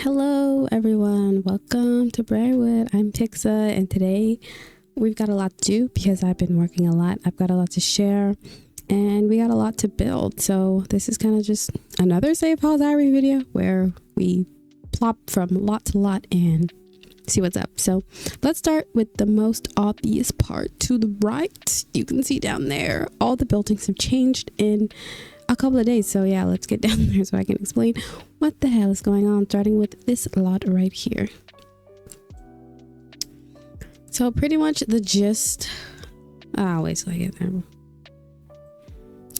Hello everyone, welcome to Briarwood. I'm Pixa, and today we've got a lot to do because I've been working a lot. I've got a lot to share and we got a lot to build. So this is kind of just another savefile diary video where we plop from lot to lot and see what's up. So let's start with the most obvious part. To the right, you can see down there all the buildings have changed in a couple of days. So yeah, let's get down there so I can explain what the hell is going on, starting with this lot right here. So pretty much the gist, wait till I get there.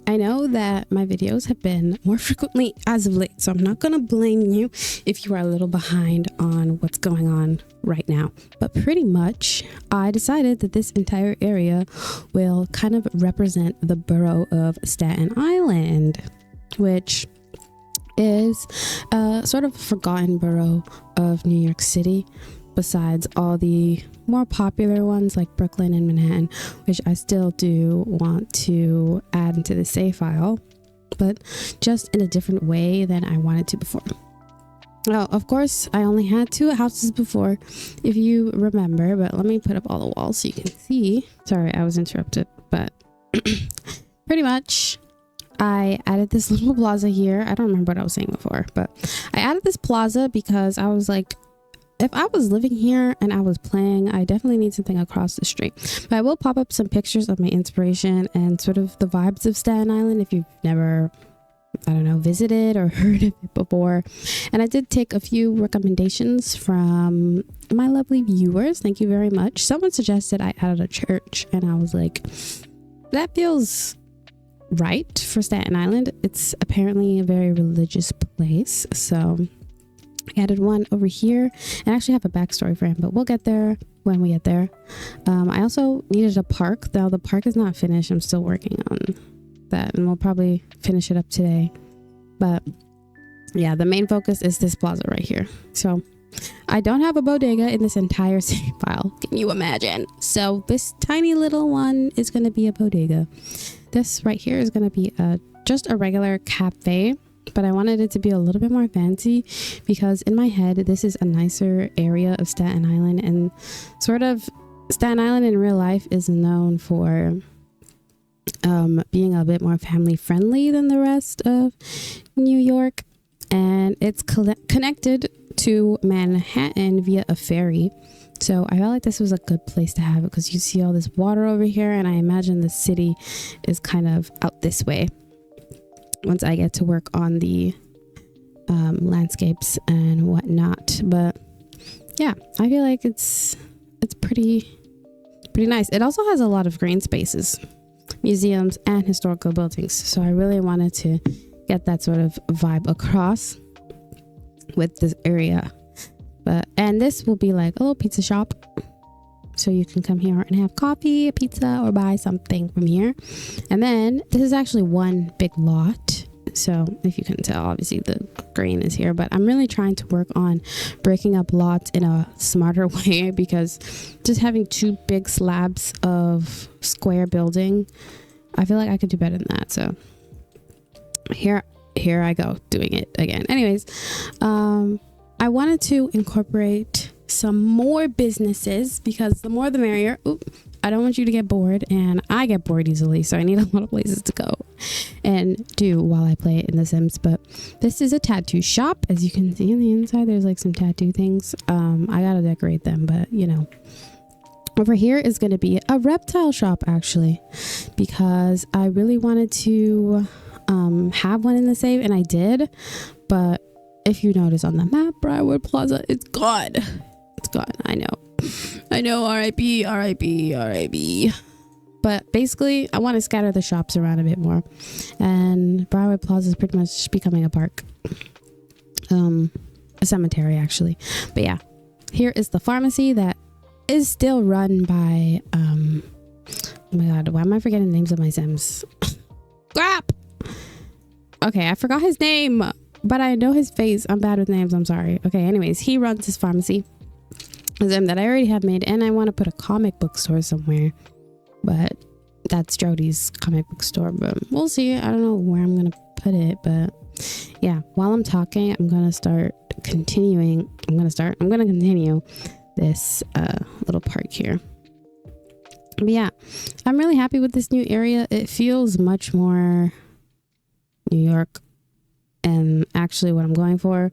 I know that my videos have been more frequently as of late, so I'm not gonna blame you if you are a little behind on what's going on right now. But pretty much I decided that this entire area will kind of represent the borough of Staten Island, which is a sort of forgotten borough of New York City, besides all the more popular ones like Brooklyn and Manhattan, which I still do want to add into the save file, but just in a different way than I wanted to before. Oh, of course, I only had 2 houses before, if you remember, but let me put up all the walls so you can see. Sorry, I was interrupted, but pretty much I added this little plaza here. I don't remember what I was saying before, but I added this plaza because I was like, if I was living here and I was playing, I definitely need something across the street. But I will pop up some pictures of my inspiration and sort of the vibes of Staten Island if you've never, I don't know, visited or heard of it before. And I did take a few recommendations from my lovely viewers. Thank you very much. Someone suggested I added a church, and I was like, that feels right for Staten Island. It's apparently a very religious place, so I added one over here, and I actually have a backstory for him, but we'll get there when we get there. I also needed a park. Though the park is not finished, I'm still working on that, and we'll probably finish it up today. But yeah, the main focus is this plaza right here. So I don't have a bodega in this entire save file. Can you imagine? So this tiny little one is going to be a bodega. This right here is going to be just a regular cafe, but I wanted it to be a little bit more fancy because in my head, this is a nicer area of Staten Island, and sort of Staten Island in real life is known for being a bit more family friendly than the rest of New York, and it's connected to Manhattan via a ferry. So I felt like this was a good place to have it because you see all this water over here, and I imagine the city is kind of out this way once I get to work on the landscapes and whatnot. But yeah, I feel like it's pretty nice. It also has a lot of green spaces, museums, and historical buildings, so I really wanted to get that sort of vibe across with this area. And this will be like a little pizza shop, so you can come here and have coffee, a pizza, or buy something from here. And then this is actually one big lot, so if you couldn't tell, obviously the green is here, but I'm really trying to work on breaking up lots in a smarter way, because just having 2 big slabs of square building, I feel like I could do better than that. So here I go doing it again. Anyways, I wanted to incorporate some more businesses because the more the merrier. I don't want you to get bored, and I get bored easily, so I need a lot of places to go and do while I play it in The Sims. But this is a tattoo shop. As you can see on the inside, there's like some tattoo things. I gotta decorate them, but you know. Over here is going to be a reptile shop, actually, because I really wanted to have one in the save, and I did. But if you notice on the map, Briarwood Plaza, it's gone. It's gone. I know, RIP. But basically, I want to scatter the shops around a bit more, and Briarwood Plaza is pretty much becoming a park, a cemetery actually. But yeah, here is the pharmacy that is still run by oh my god, why am I forgetting the names of my Sims? Crap. Okay, I forgot his name, but I know his face. I'm bad with names, I'm sorry. Okay, anyways, he runs his pharmacy, that I already have made, and I want to put a comic book store somewhere, but that's Jody's comic book store, but we'll see. I don't know where I'm gonna put it, but Yeah, while I'm talking, I'm gonna continue this little park here. But yeah, I'm really happy with this new area. It feels much more New York and actually what I'm going for,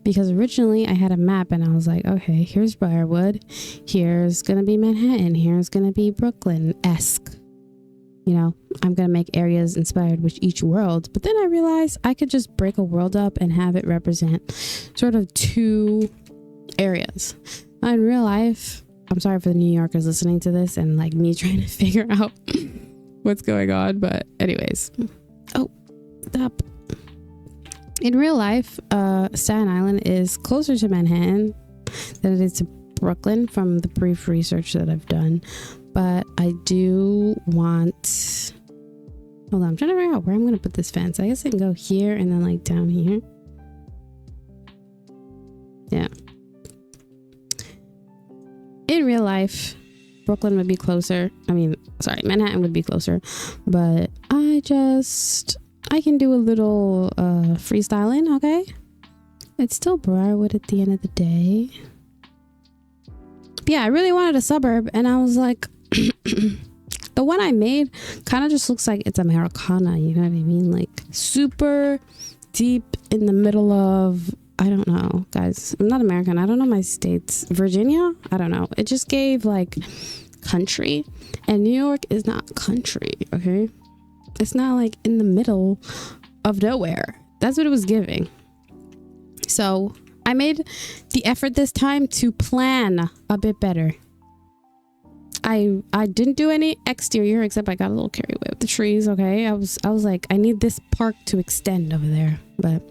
because originally I had a map and I was like, okay, here's Briarwood, here's gonna be Manhattan, here's gonna be Brooklyn-esque. You know, I'm gonna make areas inspired with each world. But then I realized I could just break a world up and have it represent sort of two areas. In real life, I'm sorry for the New Yorkers listening to this and like me trying to figure out what's going on, but anyways. Oh, stop. In real life, Staten Island is closer to Manhattan than it is to Brooklyn from the brief research that I've done. But I do want... Hold on, I'm trying to figure out where I'm going to put this fence. I guess I can go here and then like down here. Yeah. In real life, Brooklyn would be closer. Manhattan would be closer. But I can do a little freestyling, okay? It's still Briarwood at the end of the day. But yeah, I really wanted a suburb, and I was like, the one I made kind of just looks like it's Americana, you know what I mean? Like super deep in the middle of, I don't know, guys. I'm not American. I don't know my states. Virginia? I don't know. It just gave like country, and New York is not country, okay? It's not like in the middle of nowhere. That's what it was giving. So I made the effort this time to plan a bit better. I didn't do any exterior, except I got a little carried away with the trees, okay? I was like, I need this park to extend over there, but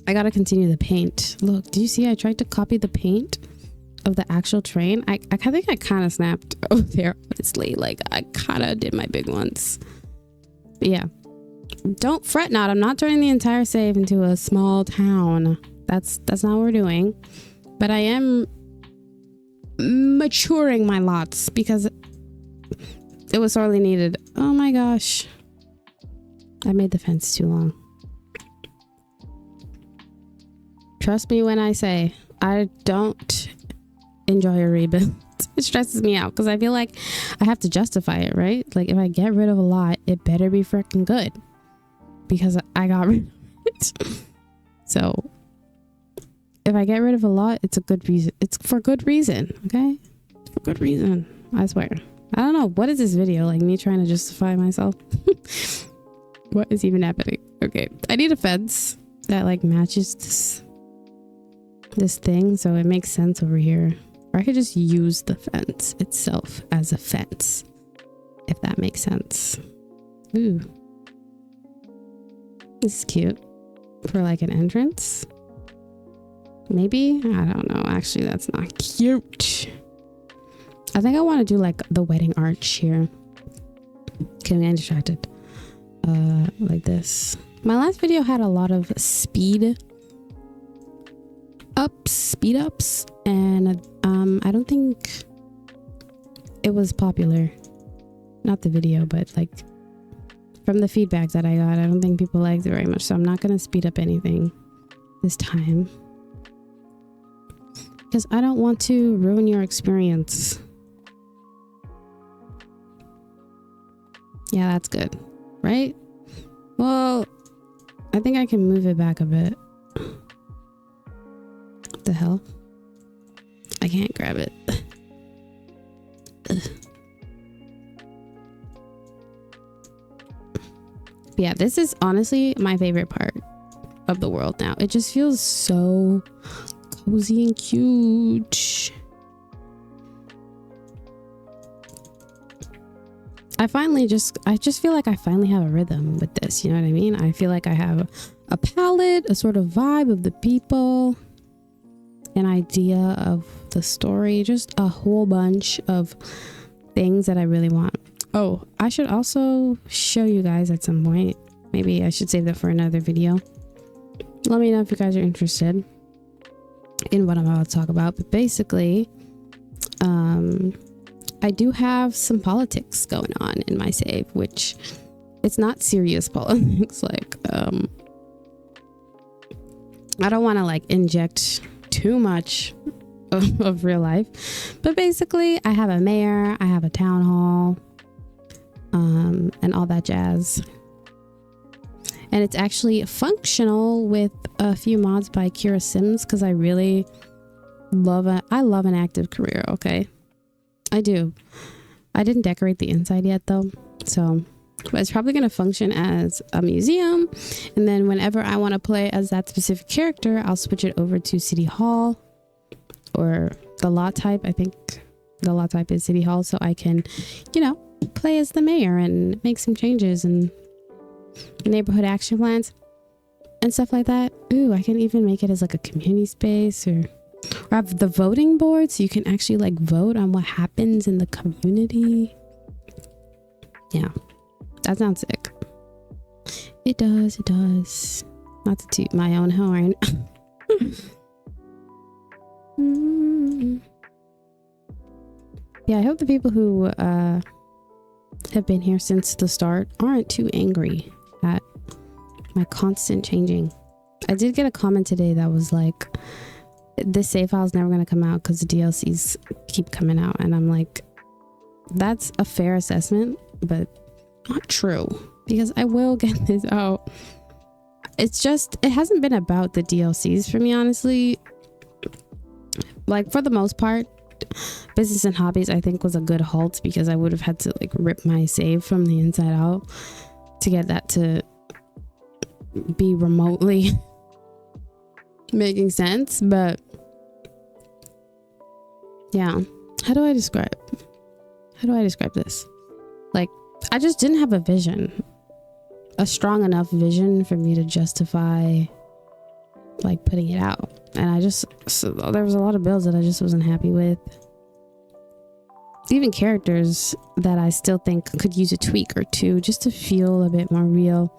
I gotta continue the paint. Look, do you see I tried to copy the paint of the actual train? I think I kind of snapped over there, honestly. Like, I kind of did my big ones. But yeah, don't fret not. I'm not turning the entire save into a small town. That's not what we're doing. But I am maturing my lots because it was sorely needed. Oh my gosh, I made the fence too long. Trust me when I say I don't enjoy a rebuild. It stresses me out because I feel like I have to justify it, right? Like if I get rid of a lot, it better be freaking good because I got rid of it. So if I get rid of a lot, it's a good reason. It's for good reason, okay? It's for good reason, I swear. I don't know. What is this video? Like me trying to justify myself? What is even happening? Okay, I need a fence that like matches this thing so it makes sense over here. Or I could just use the fence itself as a fence, if that makes sense. Ooh. This is cute. For like an entrance. Maybe? I don't know. Actually, that's not cute. I think I want to do like the wedding arch here. Okay, I'm getting distracted. Like this. My last video had a lot of speed ups, and I don't think it was popular. Not the video, but like from the feedback that I got, I don't think people liked it very much, so I'm not gonna speed up anything this time because I don't want to ruin your experience. Yeah, that's good, right? Well, I think I can move it back a bit. What the hell? I can't grab it. Yeah, this is honestly my favorite part of the world now. It just feels so cozy and cute. I just feel like I finally have a rhythm with this, you know what I mean? I feel like I have a palette, a sort of vibe of the people, an idea of the story, just a whole bunch of things that I really want. Oh, I should also show you guys at some point. Maybe I should save that for another video. Let me know if you guys are interested in what I'm about to talk about. But basically, I do have some politics going on in my save, which it's not serious politics like I don't want to like inject too much of real life, but basically I have a mayor, I have a town hall, and all that jazz. And it's actually functional with a few mods by Kira Sims, because I really love an active career. Okay, I do. I didn't decorate the inside yet though, so but it's probably going to function as a museum, and then whenever I want to play as that specific character, I'll switch it over to City Hall, or the lot type. I think the lot type is City Hall, so I can, you know, play as the mayor and make some changes and neighborhood action plans and stuff like that. Ooh, I can even make it as like a community space, or have the voting board so you can actually like vote on what happens in the community. Yeah, that sounds sick. It does. Not to toot my own horn. Yeah, I hope the people who have been here since the start aren't too angry at my constant changing. I did get a comment today that was like, this save file is never going to come out because the DLCs keep coming out, and I'm like, that's a fair assessment, but not true, because I will get this out. It's just, it hasn't been about the DLCs for me, honestly. Like, for the most part, business and hobbies I think was a good halt, because I would have had to like rip my save from the inside out to get that to be remotely making sense. But yeah, how do I describe this? Like, I just didn't have a vision, a strong enough vision for me to justify like putting it out. And there was a lot of builds that I just wasn't happy with. Even characters that I still think could use a tweak or two just to feel a bit more real.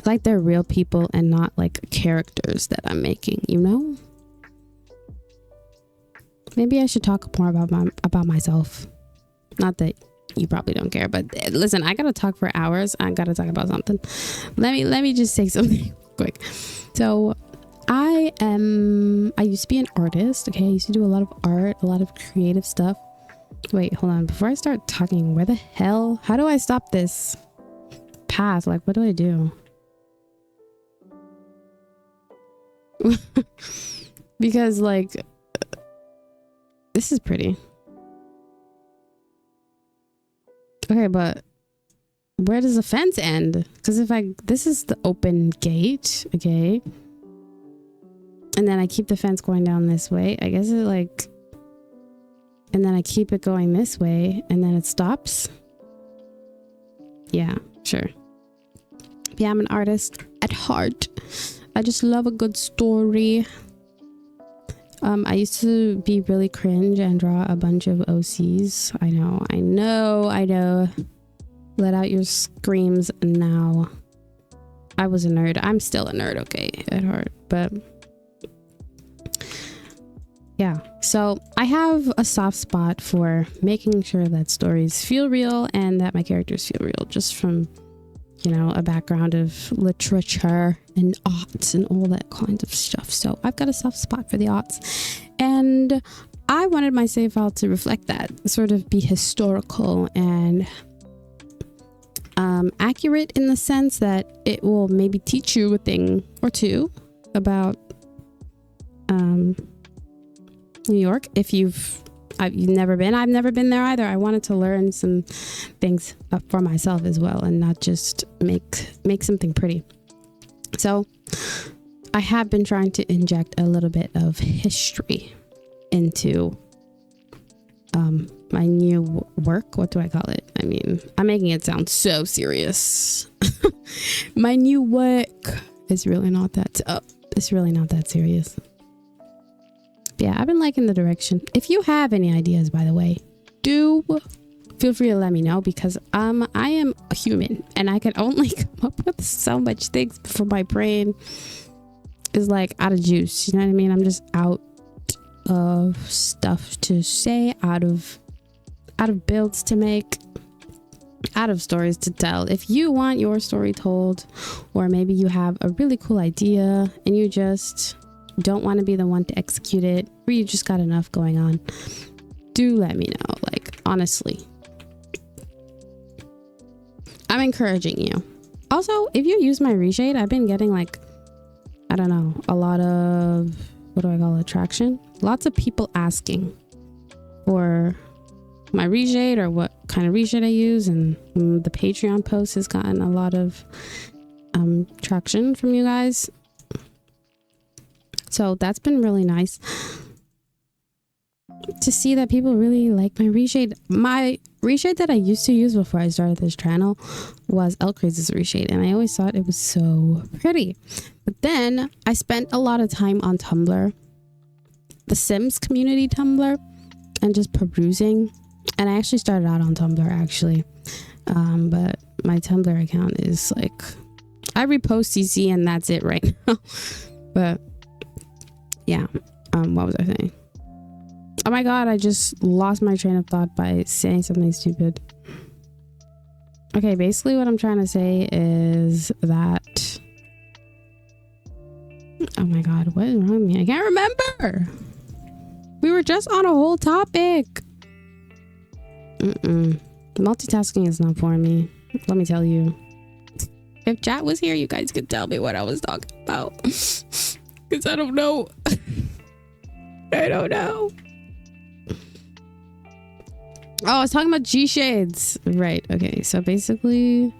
Like they're real people and not like characters that I'm making, you know? Maybe I should talk more about myself. Not that you probably don't care, but listen, I gotta talk for hours. I gotta talk about something. Let me just say something quick. So I used to be an artist. Okay, I used to do a lot of art, a lot of creative stuff. Wait, hold on. Before I start talking, how do I stop this path? Like, what do I do? Because like, this is pretty. Okay, but where does the fence end? Because this is the open gate, okay, and then I keep the fence going down this way, I guess it like, and then I keep it going this way, and then it stops. Yeah, sure. Yeah, I'm an artist at heart. I just love a good story. I used to be really cringe and draw a bunch of OCs. I know. Let out your screams now. I was a nerd. I'm still a nerd, okay, at heart. But yeah, so I have a soft spot for making sure that stories feel real and that my characters feel real, just from, you know, a background of literature and arts and all that kind of stuff. So I've got a soft spot for the arts, and I wanted my save file to reflect that, sort of be historical and accurate in the sense that it will maybe teach you a thing or two about New York. If you've never been, I've never been there either. I wanted to learn some things for myself as well, and not just make something pretty. So I have been trying to inject a little bit of history into my new work. What do I call it? I mean, I'm making it sound so serious. My new work is really not that serious. Yeah, I've been liking the direction. If you have any ideas, by the way, do feel free to let me know, because I am a human and I can only come up with so much things before my brain is like out of juice. You know what I mean? I'm just out of stuff to say, out of builds to make. out of stories to tell. If you want your story told, or maybe you have a really cool idea and you just don't want to be the one to execute it, or you just got enough going on, do let me know. Like, honestly, I'm encouraging you. Also, if you use my reshade, I've been getting like, I don't know, a lot of, what do I call it, traction? Lots of people asking for my reshade or what kind of reshade I use, and the Patreon post has gotten a lot of traction from you guys, so that's been really nice to see that people really like my reshade. My reshade that I used to use before I started this channel was Craze's reshade, and I always thought it was so pretty. But then I spent a lot of time on Tumblr, the Sims community Tumblr, and just perusing. And I actually started out on Tumblr actually, but my Tumblr account is like, I repost CC and that's it right now. But yeah, what was I saying? Oh my god, I just lost my train of thought by saying something stupid. Okay, basically what I'm trying to say is that, oh my god, what is wrong with me? I can't remember. We were just on a whole topic. Multitasking is not for me, let me tell you. If chat was here, you guys could tell me what I was talking about, because I don't know. I don't know. Oh, I was talking about G shades, right? Okay, so basically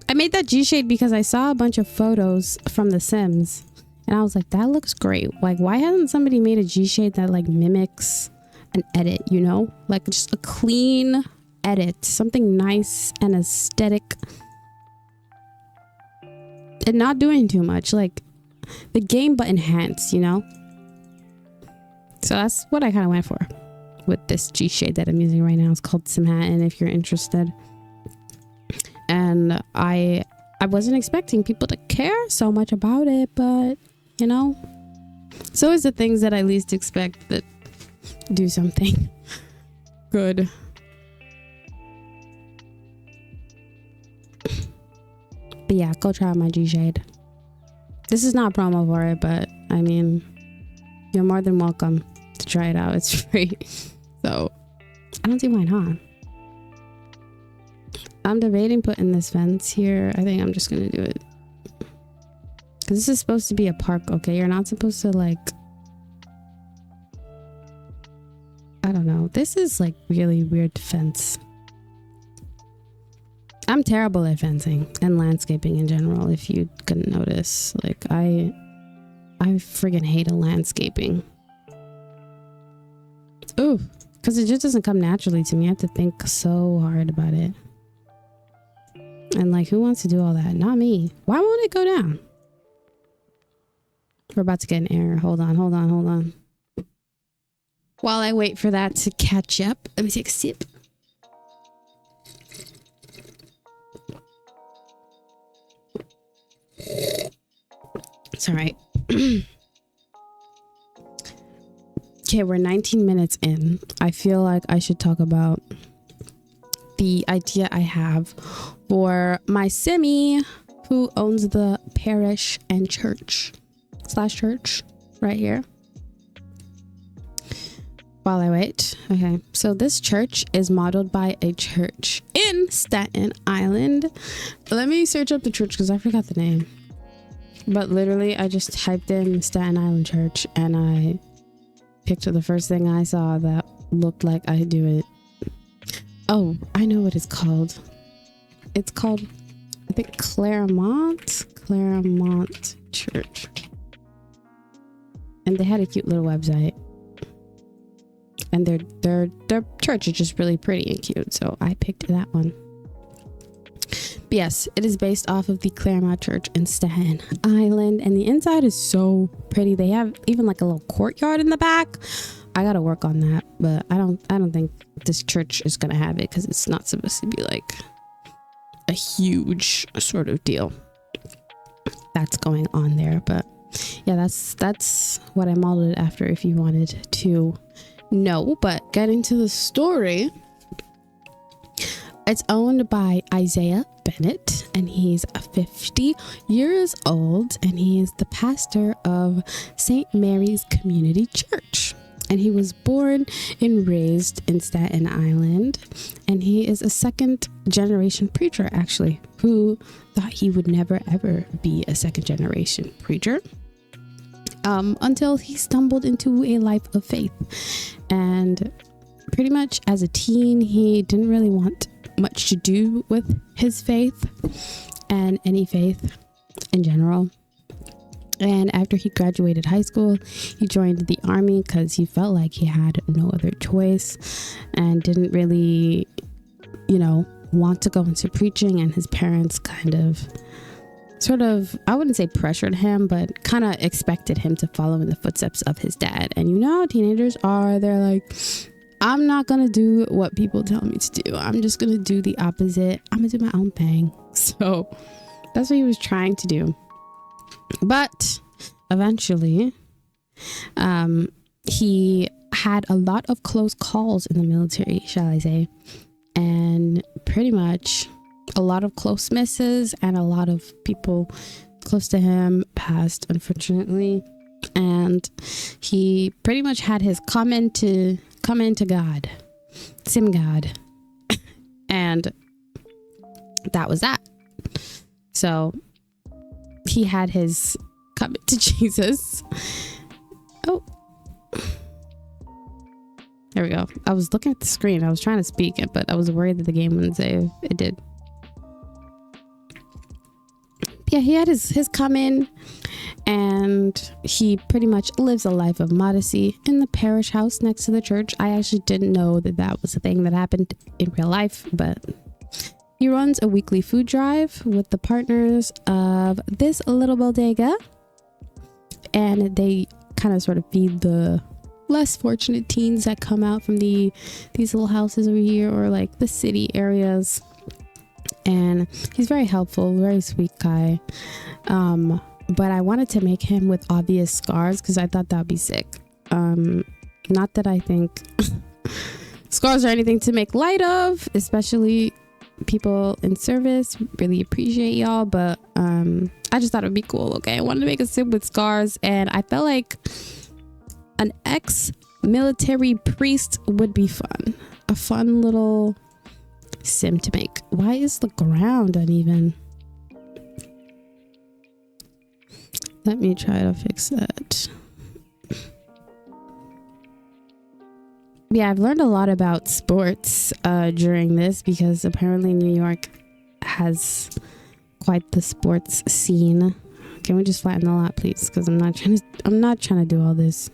I made that G shade because I saw a bunch of photos from The Sims and I was like, that looks great. Like, why hasn't somebody made a G shade that like mimics an edit, you know, like just a clean edit, something nice and aesthetic and not doing too much, like the game but enhanced, you know. So that's what I kind of went for with this G shade that I'm using right now. It's called Simhattan, if you're interested. And I wasn't expecting people to care so much about it, but you know, it's always the things that I least expect that do something good. But yeah, go try out my G shade. This is not promo for it, but I mean, you're more than welcome to try it out. It's free, so I don't see why not. I'm debating putting this fence here. I think I'm just gonna do it because this is supposed to be a park. Okay, you're not supposed to, like, I don't know, this is like really weird to fence. I'm terrible at fencing and landscaping in general, if you couldn't notice. Like, I friggin' hate a landscaping. Ooh, because it just doesn't come naturally to me. I have to think so hard about it. And like, who wants to do all that? Not me. Why won't it go down? We're about to get an error. Hold on. While I wait for that to catch up, let me take a sip. It's all right. Okay, we're 19 minutes in. I feel like I should talk about the idea I have for my Simmy who owns the parish and church right here. While I wait. Okay, so this church is modeled by a church in Staten Island. Let me search up the church because I forgot the name. But literally, I just typed in Staten Island Church and I picked the first thing I saw that looked like I do it. Oh, I know what it's called. It's called, I think, Claremont Church. And they had a cute little website. And their church is just really pretty and cute, so I picked that one. But yes, it is based off of the Claremont Church in Staten Island, and the inside is so pretty. They have even like a little courtyard in the back. I gotta work on that, but I don't think this church is gonna have it because it's not supposed to be like a huge sort of deal that's going on there. But yeah, that's what I modeled it after if you wanted to know. But getting to the story, It's owned by Isaiah Bennett, and he's 50 years old, and he is the pastor of St. Mary's Community Church. And he was born and raised in Staten Island, and he is a second generation preacher, actually, who thought he would never ever be a second generation preacher until he stumbled into a life of faith. And pretty much as a teen, he didn't really want much to do with his faith and any faith in general. And after he graduated high school, he joined the army because he felt like he had no other choice and didn't really, want to go into preaching. And his parents kind of I wouldn't say pressured him, but kind of expected him to follow in the footsteps of his dad. And how teenagers are, they're like, I'm not going to do what people tell me to do. I'm just going to do the opposite. I'm going to do my own thing. So that's what he was trying to do. But eventually, he had a lot of close calls in the military, shall I say, and pretty much a lot of close misses, and a lot of people close to him passed, unfortunately. And he pretty much had his come into God, sim God, and that was that. So he had his come to Jesus. Oh, there we go. I was looking at the screen. I was trying to speak it, but I was worried that the game wouldn't save. It did. Yeah, he had his come in, and he pretty much lives a life of modesty in the parish house next to the church. I actually didn't know that was a thing that happened in real life, but he runs a weekly food drive with the partners of this little bodega, and they kind of sort of feed the less fortunate teens that come out from these little houses over here, or like the city areas. And he's very helpful, very sweet guy. But I wanted to make him with obvious scars because I thought that'd be sick. Not that I think scars are anything to make light of, especially people in service. Really appreciate y'all, but I just thought it'd be cool. Okay, I wanted to make a sim with scars, and I felt like an ex-military priest would be fun. A fun little sim to make. Why is the ground uneven? Let me try to fix that. Yeah, I've learned a lot about sports during this, because apparently New York has quite the sports scene. Can we just flatten the lot, please? Because I'm not trying to do all this.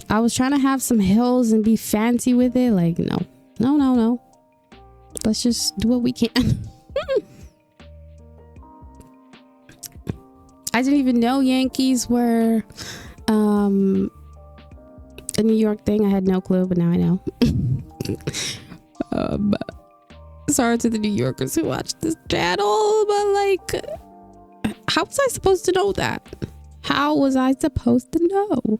I was trying to have some hills and be fancy with it. Like, no. Let's just do what we can. I didn't even know Yankees were a New York thing. I had no clue, but now I know. Sorry to the New Yorkers who watch this channel, but like, how was I supposed to know that? How was I supposed to know?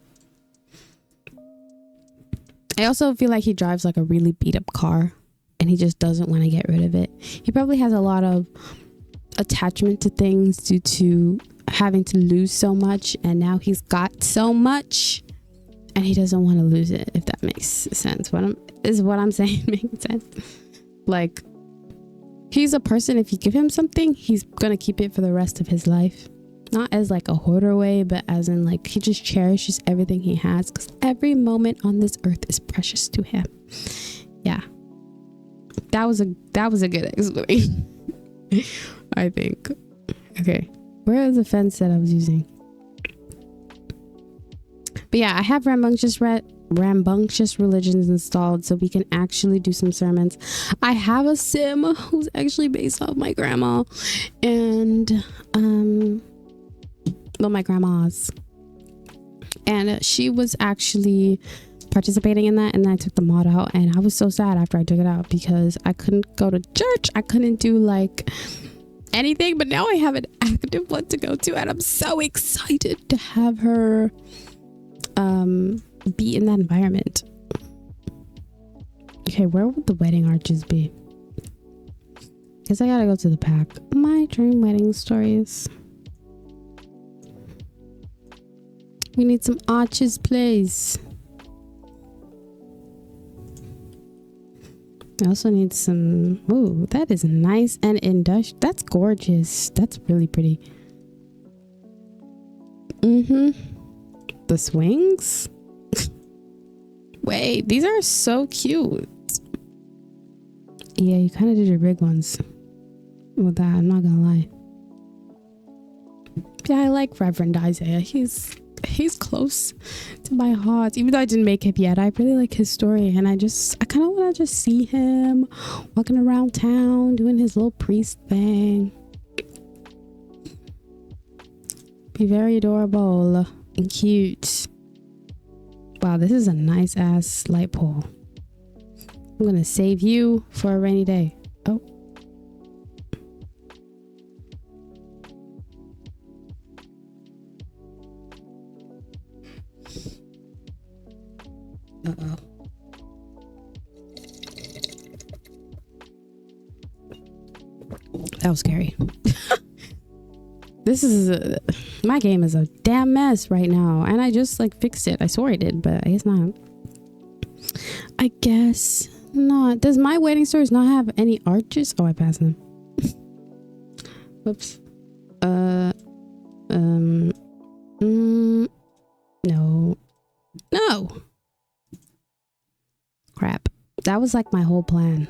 I also feel like he drives like a really beat up car, and he just doesn't want to get rid of it. He probably has a lot of attachment to things due to having to lose so much, and now he's got so much and he doesn't want to lose it, if that makes sense. What I'm saying making sense? Like, he's a person, if you give him something, he's gonna keep it for the rest of his life. Not as like a hoarder way, but as in like he just cherishes everything he has, because every moment on this earth is precious to him. Yeah, that was a good explanation. I think. Okay, where is the fence that I was using? But yeah, I have rambunctious religions installed so we can actually do some sermons. I have a sim who's actually based off my grandma, and my grandma's, and she was actually participating in that, and then I took the mod out, and I was so sad after I took it out because I couldn't go to church. I couldn't do like anything, but now I have an active one to go to, and I'm so excited to have her be in that environment. Okay, where would the wedding arches be? Guess I gotta go to the pack. My dream wedding stories. We need some arches, please. I also need some... Ooh, that is nice and industrial. That's gorgeous. That's really pretty. The swings? Wait, these are so cute. Yeah, you kind of did your big ones with that. I'm not gonna lie. Yeah, I like Reverend Isaiah. He's close to my heart. Even though I didn't make him yet, I really like his story, and I kind of want to just see him walking around town doing his little priest thing. Be very adorable and cute. Wow, this is a nice ass light pole. I'm gonna save you for a rainy day. Oh. Uh-oh. That was scary. This is my game is a damn mess right now, and I just like fixed it. I swore I did, but I guess not. I guess not. Does my wedding stories not have any arches? Oh, I passed them. Whoops. No. Crap. That was like my whole plan.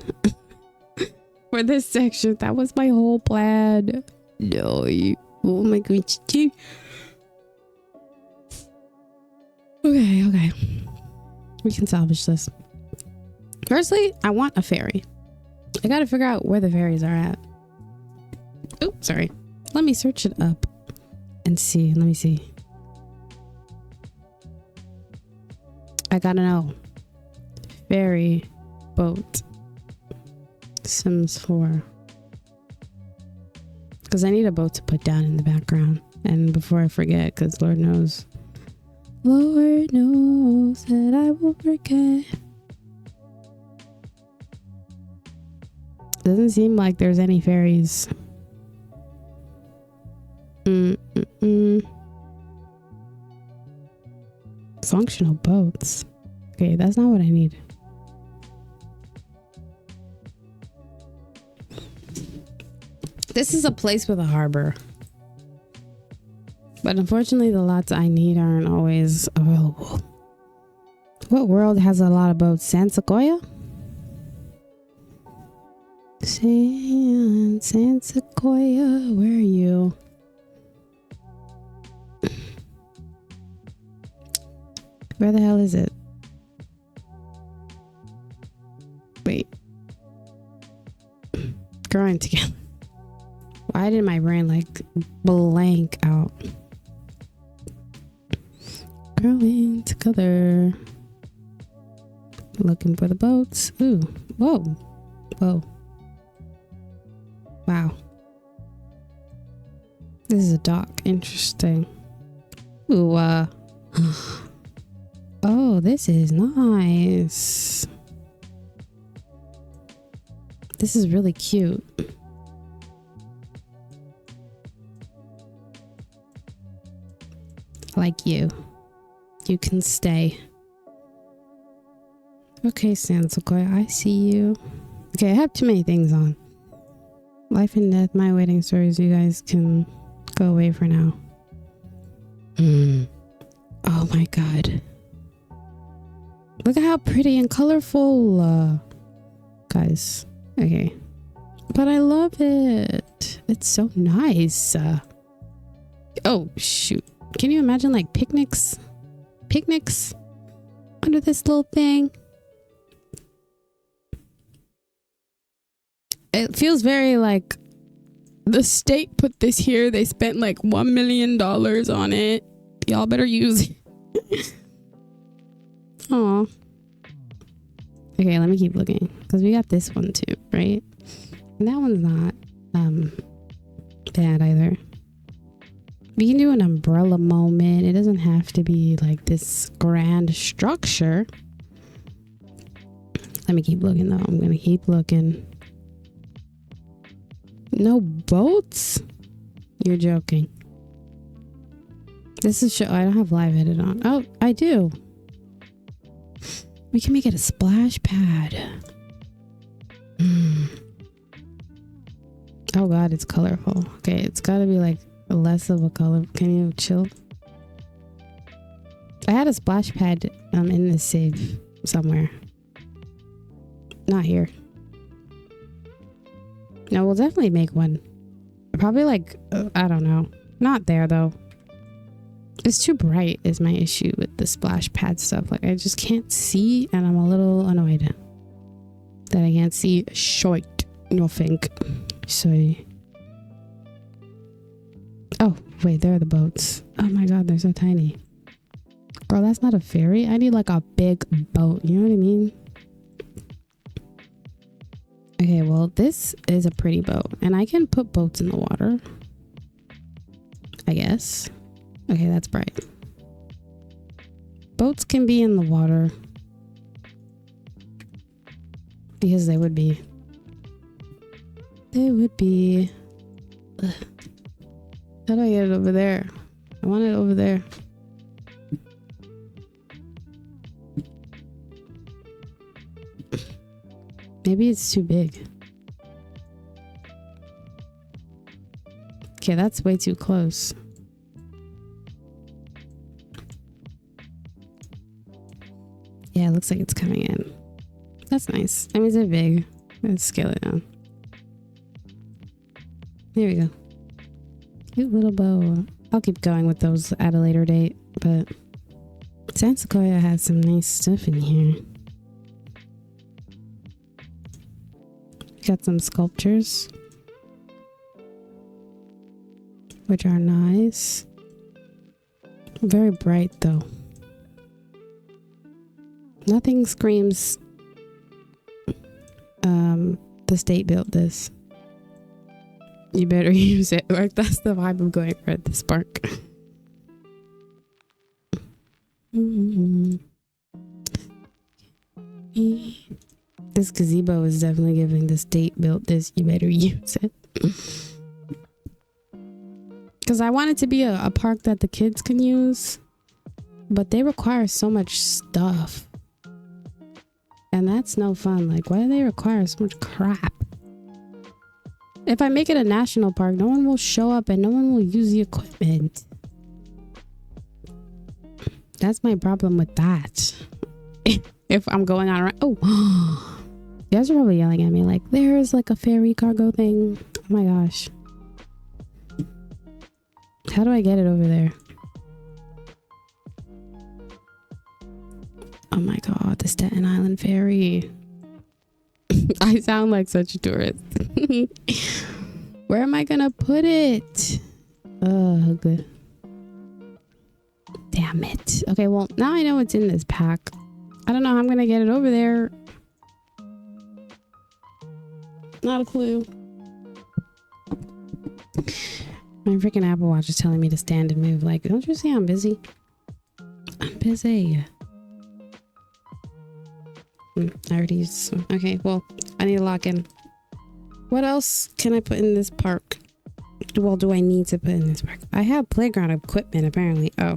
For this section, that was my whole plan. No, oh my goodness. Okay. We can salvage this. Firstly, I want a fairy. I gotta figure out where the fairies are at. Oh, sorry. Let me search it up and see. Let me see. I gotta know. Fairy boat. Sims 4. Because I need a boat to put down in the background. And before I forget, because Lord knows that I will forget. Doesn't seem like there's any fairies. Functional boats. Okay, that's not what I need. This is a place with a harbor. But unfortunately, the lots I need aren't always available. What world has a lot of boats? San Sequoia? San Sequoia, where are you? Where the hell is it? Wait. Growing together. Why did my brain like blank out? Growing together. Looking for the boats. Ooh. Whoa. Wow. This is a dock. Interesting. Ooh, oh, this is nice. This is really cute. Like you. You can stay. Okay, San Sequoia, I see you. Okay, I have too many things on. Life and death, my wedding stories, you guys can go away for now. Oh my god. Look at how pretty and colorful. Guys. Okay. But I love it. It's so nice. Oh, shoot. Can you imagine like picnics under this little thing? It feels very like the state put this here. They spent like $1 million on it. Y'all better use it. Aw. Okay, let me keep looking because we got this one too, right? And that one's not bad either. We can do an umbrella moment. It doesn't have to be like this grand structure. Let me keep looking though. I'm gonna keep looking. No boats? You're joking. This is show. I don't have live edit on. Oh, I do. We can make it a splash pad. Oh god, it's colorful. Okay, it's gotta be like less of a color. Can you chill? I had a splash pad in this save somewhere. Not here. No, we'll definitely make one. Probably like, I don't know. Not there though. It's too bright is my issue with the splash pad stuff. Like I just can't see and I'm a little annoyed that I can't see short nothing. So oh wait, there are the boats. Oh my god, they're so tiny. Girl, that's not a ferry. I need like a big boat, you know what I mean? Okay, well this is a pretty boat and I can put boats in the water, I guess. Okay, that's bright. Boats can be in the water because they would be. They would be. Ugh. How do I get it over there? I want it over there. Maybe it's too big. Okay, that's way too close. Yeah, it looks like it's coming in. That's nice. I mean, they're big. Let's scale it down. There we go. Cute little bow. I'll keep going with those at a later date, but San Sequoia has some nice stuff in here. Got some sculptures, which are nice. Very bright though. Nothing screams the state built this. You better use it. Like that's the vibe I'm going for at this park. This gazebo is definitely giving the state built this. You better use it. Because I want it to be a park that the kids can use. But they require so much stuff. And that's no fun. Like, why do they require so much crap? If I make it a national park, no one will show up and no one will use the equipment. That's my problem with that. If I'm going on around. Oh, you guys are probably yelling at me like, there's like a ferry cargo thing. Oh my gosh. How do I get it over there? Oh my god, the Staten Island ferry. I sound like such a tourist. Where am I gonna put it? Ugh. Damn it. Okay, well, now I know it's in this pack. I don't know how I'm gonna get it over there. Not a clue. My freaking Apple Watch is telling me to stand and move. Like, don't you see I'm busy? I'm busy. I already used this one. Okay, well, I need to lock in. What else can I put in this park? Well, do I need to put in this park? I have playground equipment, apparently. Oh.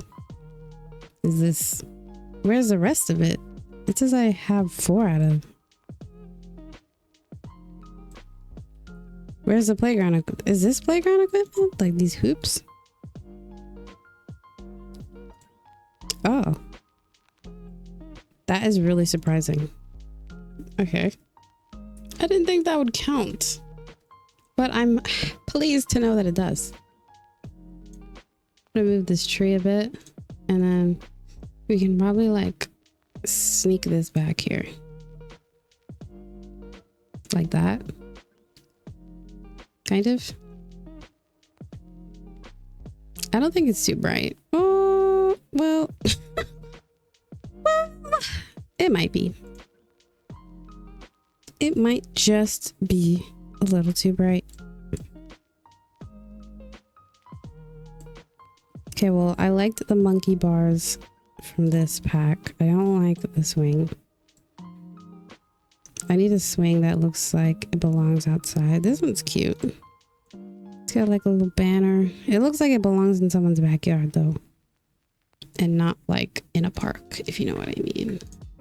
Is this... Where's the rest of it? It says I have 4 out of... Where's the playground equipment? Is this playground equipment? Like these hoops? Oh. That is really surprising. Okay. I didn't think that would count. But I'm pleased to know that it does. I'm gonna move this tree a bit. And then we can probably like sneak this back here. Like that. Kind of. I don't think it's too bright. Oh, well. Well, it might be. It might just be a little too bright. Okay, well, I liked the monkey bars from this pack. I don't like the swing. I need a swing that looks like it belongs outside. This one's cute. got like a little banner. It looks like it belongs in someone's backyard though. And not like in a park, if you know what I mean.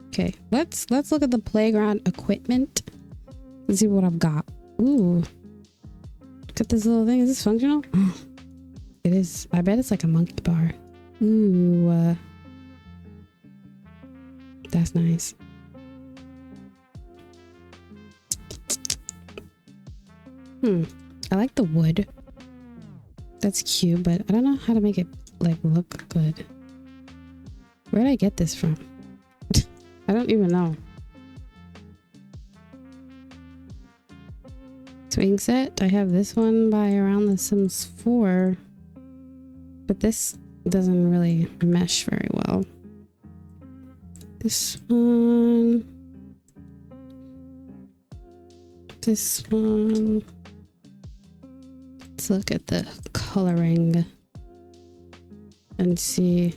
Okay, let's look at the playground equipment. Let's see what I've got. Ooh. Look at this little thing. Is this functional? It is. I bet it's like a monkey bar. Ooh. That's nice. I like the wood. That's cute, but I don't know how to make it like look good. Where did I get this from? I don't even know. Swing set. I have this one by Around the Sims 4. But this doesn't really mesh very well. This one. This one. Let's look at the coloring and see.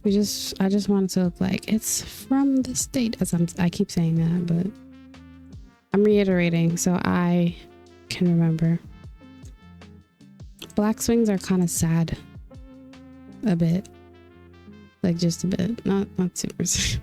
I just want it to look like it's from the state, as I keep saying that, but I'm reiterating so I can remember. Black swings are kind of sad. A bit. Like just a bit. Not super sad.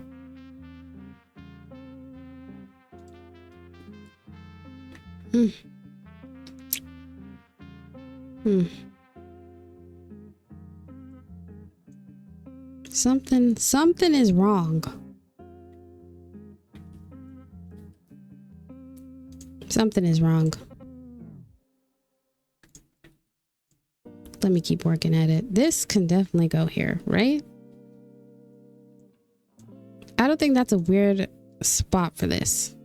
Something is wrong. Something is wrong. Let me keep working at it. This can definitely go here, right? I don't think that's a weird spot for this.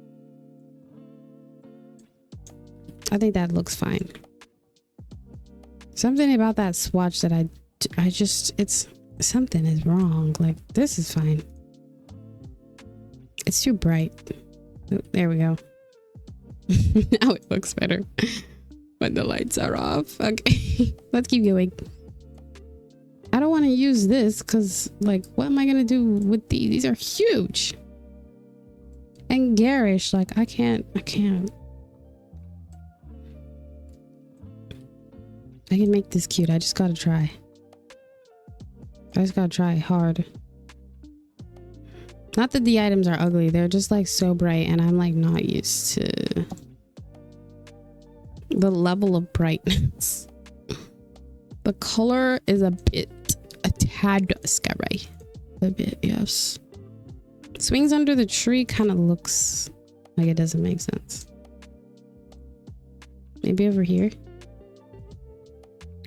I think that looks fine. Something about that swatch that I just, it's, something is wrong. Like, this is fine. It's too bright. There we go. Now it looks better when the lights are off. Okay, let's keep going. I don't want to use this because, like, what am I gonna do with these? These are huge and garish. Like, I can't. I can make this cute. I just gotta try. Hard. Not that the items are ugly. They're just like so bright and I'm like not used to the level of brightness. The color is a tad scary. A bit, yes. Swings under the tree kind of looks like it doesn't make sense. Maybe over here.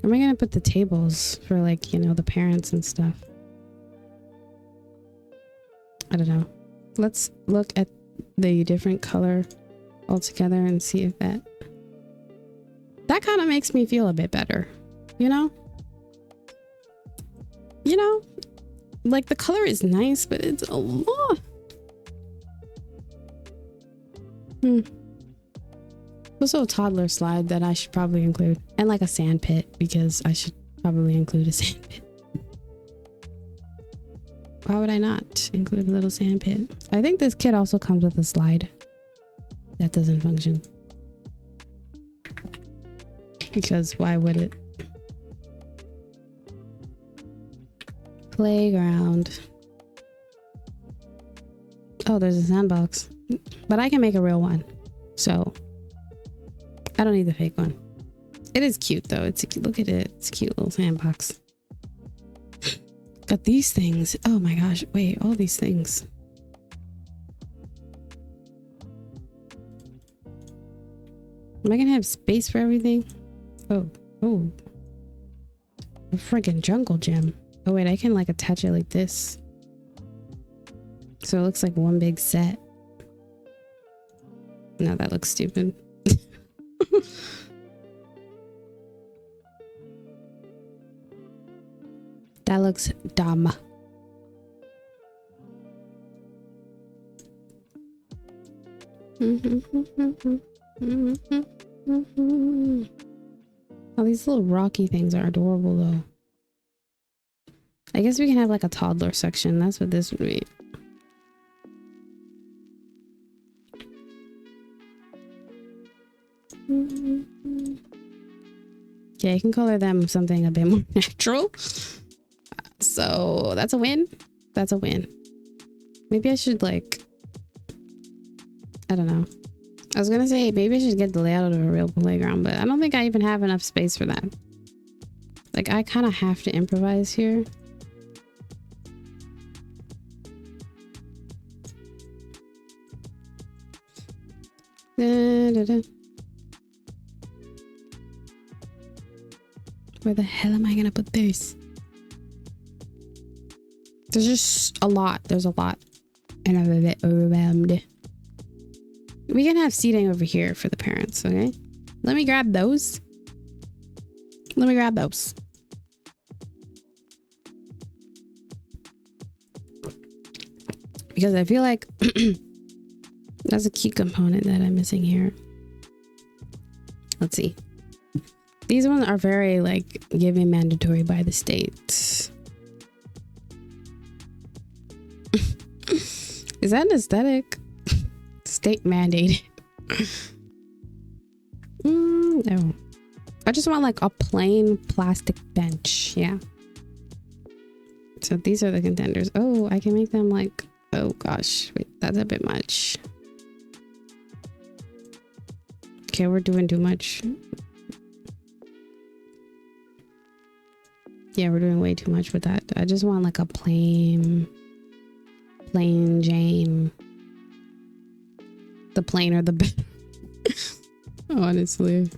Where am I gonna put the tables for, like, you know, the parents and stuff? I don't know. Let's look at the different color altogether and see if that kind of makes me feel a bit better, you know? You know, like the color is nice, but it's a lot. Also a toddler slide that I should probably include, and like a sand pit, because I should probably include a sand pit. Why would I not include a little sand pit? I think this kit also comes with a slide that doesn't function, because why would it? Playground. Oh, there's a sandbox, but I can make a real one, so I don't need the fake one. It is cute though. Look at it. It's a cute little sandbox. Got these things. Oh my gosh. Wait, all these things. Am I gonna have space for everything? Oh. A friggin' jungle gym. Oh wait, I can like attach it like this. So it looks like one big set. No, that looks stupid. That looks dumb. Oh, these little rocky things are adorable though. I guess we can have like a toddler section. That's what this would be. Okay, I can color them something a bit more natural. So that's a win. That's a win. Maybe I should like, I don't know. I was gonna say maybe I should get the layout of a real playground, but I don't think I even have enough space for that. Like I kind of have to improvise here. Da, da, da. Where the hell am I gonna put this? There's just a lot. There's a lot. And I'm a bit overwhelmed. We can have seating over here for the parents, okay? Let me grab those. Let me grab those. Because I feel like that's a key component that I'm missing here. Let's see. These ones are very like given mandatory by the state. Is that an aesthetic? State mandated. No. I just want like a plain plastic bench. Yeah. So these are the contenders. Oh, I can make them like, oh gosh, wait, that's a bit much. Okay, we're doing too much. Yeah, we're doing way too much with that. I just want like a plain Jane. The plainer the better. Honestly.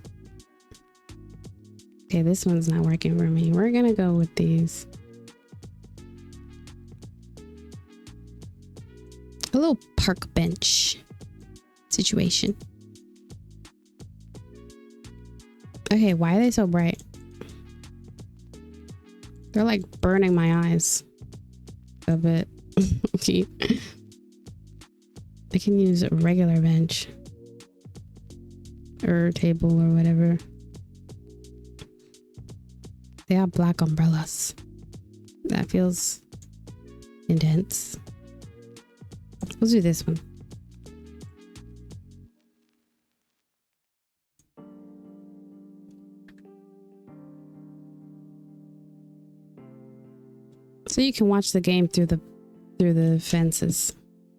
Okay, this one's not working for me. We're gonna go with these. A little park bench situation. Okay, why are they so bright? They're like burning my eyes a bit. Okay. I can use a regular bench or table or whatever. They have black umbrellas. That feels intense. Let's do this one. So you can watch the game through the fences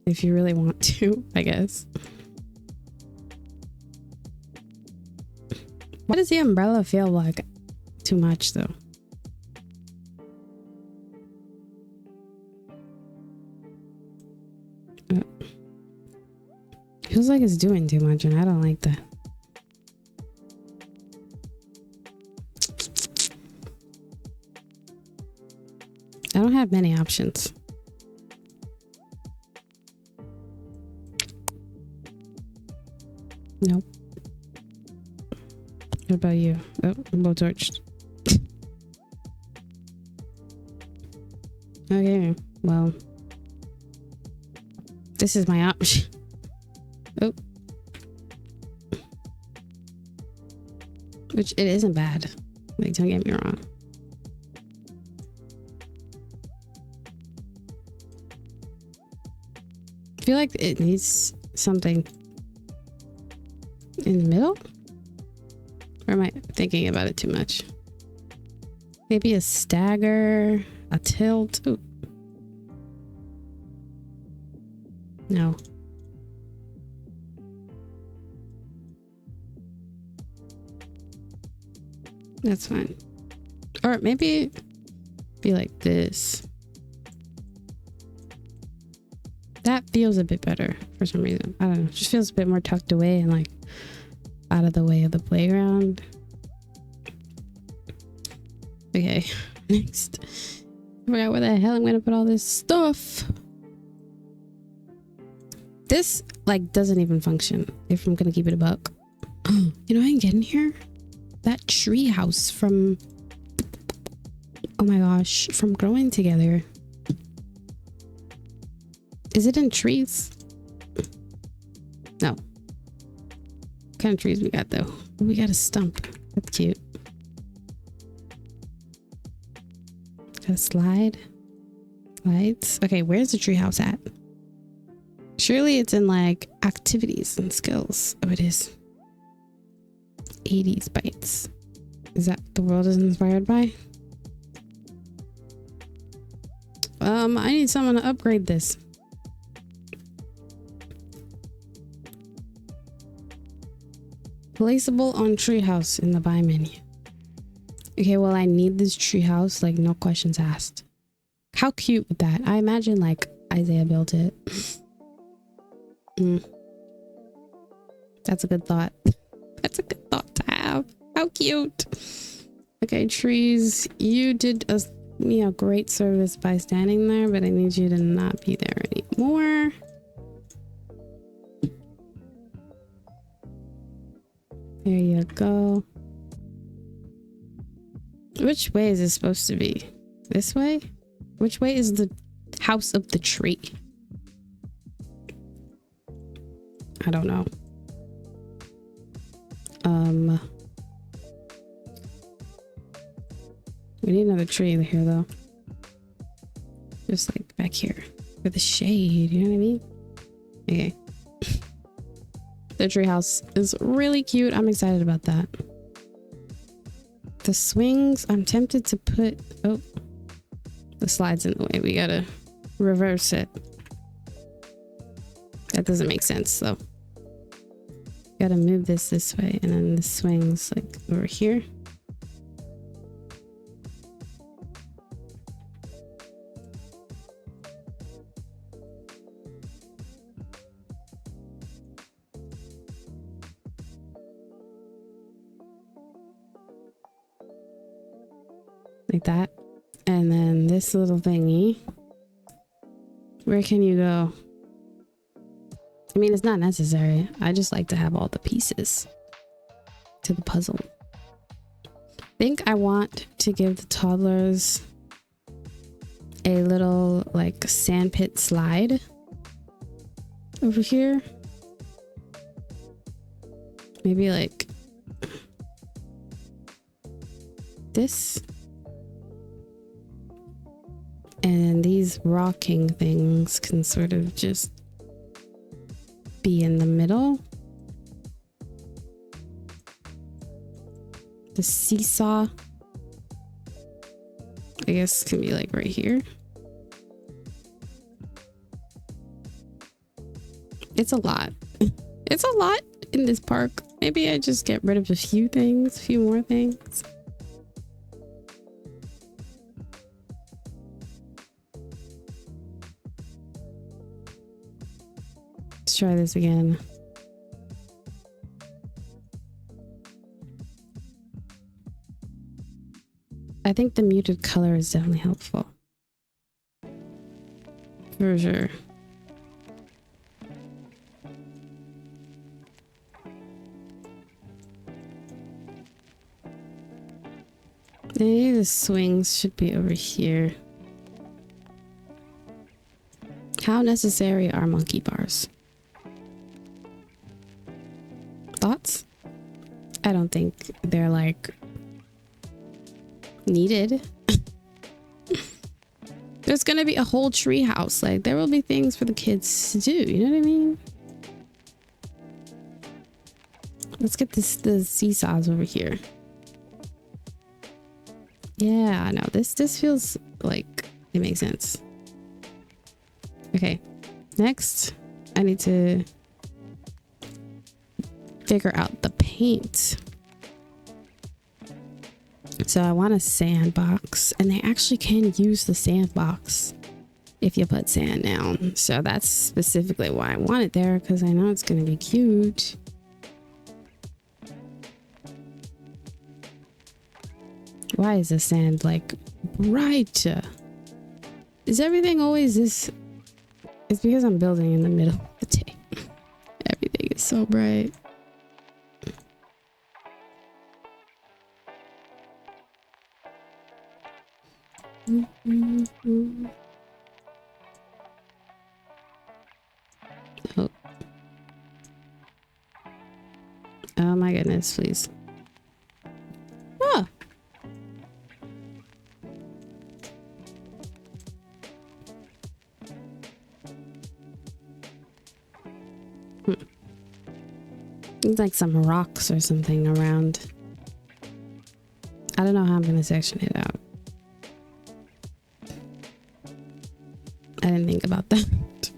if you really want to, I guess. Why does the umbrella feel like too much though? Feels like it's doing too much and I don't like that. I don't have many options. Nope. What about you? Oh, I'm both torched. Okay, well. This is my option. Oh. Which it isn't bad. Like, don't get me wrong. I feel like it needs something in the middle. Or am I thinking about it too much? Maybe a stagger, a tilt. Ooh. No. That's fine. Or maybe be like this. That feels a bit better for some reason. I don't know. It just feels a bit more tucked away and like out of the way of the playground. Okay, next. I forgot where the hell I'm gonna put all this stuff. This like doesn't even function if I'm gonna keep it a buck. You know what I can get in here? That tree house from, oh my gosh, from Growing Together. Is it in trees? No. What kind of trees we got though? We got a stump. That's cute. Got a slide. Slides. Okay, where's the treehouse at? Surely it's in like activities and skills. Oh, it is. 80s bytes. Is that what the world is inspired by? I need someone to upgrade this. Placeable on treehouse in the buy menu. Okay, well, I need this treehouse, like no questions asked. How cute with that? I imagine like Isaiah built it. That's a good thought. That's a good thought to have. How cute. Okay, trees, you did me a great service by standing there, but I need you to not be there anymore. There you go. Which way is this supposed to be? This way? Which way is the house of the tree? I don't know. We need another tree here though. Just like back here for the shade, you know what I mean? Okay. The tree house is really cute. I'm excited about that. The swings, I'm tempted to put, oh, the slide's in the way. We gotta reverse it. That doesn't make sense though. Gotta move this way, and then the swings like over here. Like that. And then this little thingy. Where can you go? I mean, it's not necessary. I just like to have all the pieces to the puzzle. I think I want to give the toddlers a little like sandpit slide over here. Maybe like this. And these rocking things can sort of just be in the middle. The seesaw, I guess, can be like right here. It's a lot. It's a lot in this park. Maybe I just get rid of a few things, a few more things. Try this again. I think the muted color is definitely helpful. For sure. Maybe the swings should be over here. How necessary are monkey bars? Thoughts? I don't think they're like needed. There's gonna be a whole tree house. Like there will be things for the kids to do, you know what I mean? Let's get the seesaws over here. Yeah, no, this feels like it makes sense. Okay, next I need to figure out the paint. So I want a sandbox, and they actually can use the sandbox if you put sand down. So that's specifically why I want it there, because I know it's going to be cute. Why is the sand like bright? Is everything always this? It's because I'm building in the middle of the day. Everything is so bright. Oh. Oh my goodness, please. Oh. There's like some rocks or something around. I don't know how I'm gonna section it out. I didn't think about that.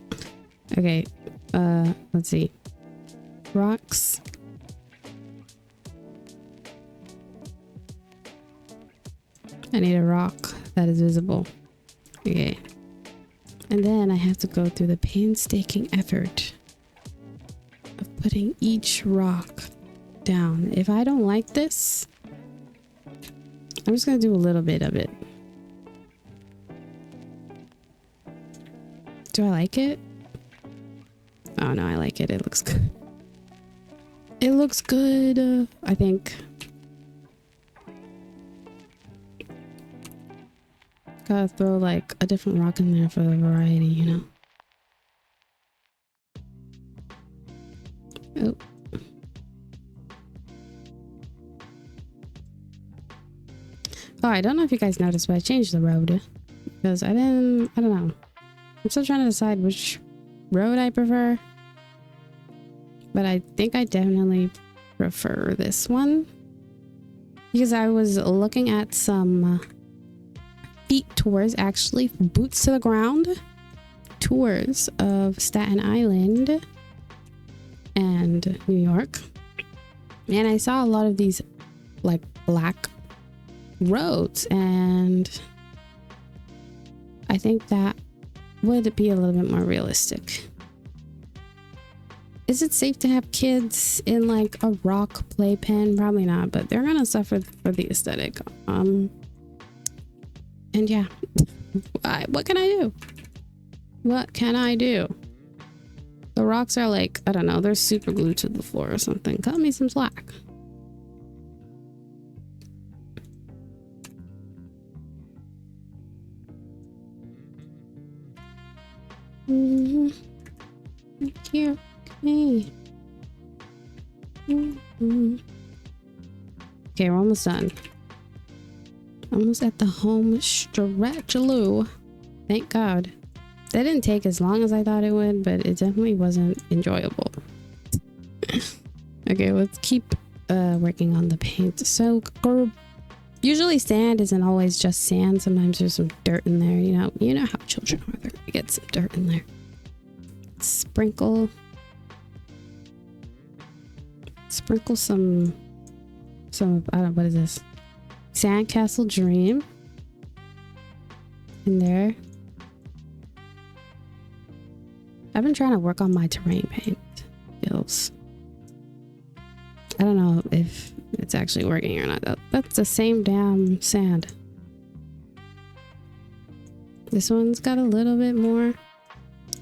Okay, let's see. Rocks. I need a rock that is visible. Okay. And then I have to go through the painstaking effort of putting each rock down. If I don't like this, I'm just gonna do a little bit of it. Do I like it? Oh no, I like it. It looks good. It looks good, I think. Gotta throw like a different rock in there for the variety, you know? Oh. Oh, I don't know if you guys noticed, but I changed the road. Because I don't know. I'm still trying to decide which road I prefer. But I think I definitely prefer this one. Because I was looking at some feet tours, actually, boots to the ground tours of Staten Island and New York. And I saw a lot of these like black roads, and I think that would be a little bit more realistic. Is it safe to have kids in like a rock playpen? Probably not, but they're gonna suffer for the aesthetic. And yeah, what can I do? What can I do? The rocks are like, I don't know, they're super glued to the floor or something. Cut me some slack. Here, okay. Okay, we're almost done. Almost at the home stretch. Thank God. That didn't take as long as I thought it would, but it definitely wasn't enjoyable. Okay, let's keep working on the paint. So usually sand isn't always just sand. Sometimes there's some dirt in there. You know how children are. They're gonna get some dirt in there. Sprinkle some I don't know, what is this? Sandcastle Dream in there. I've been trying to work on my terrain paint skills. I don't know if it's actually working or not. That's the same damn sand. This one's got a little bit more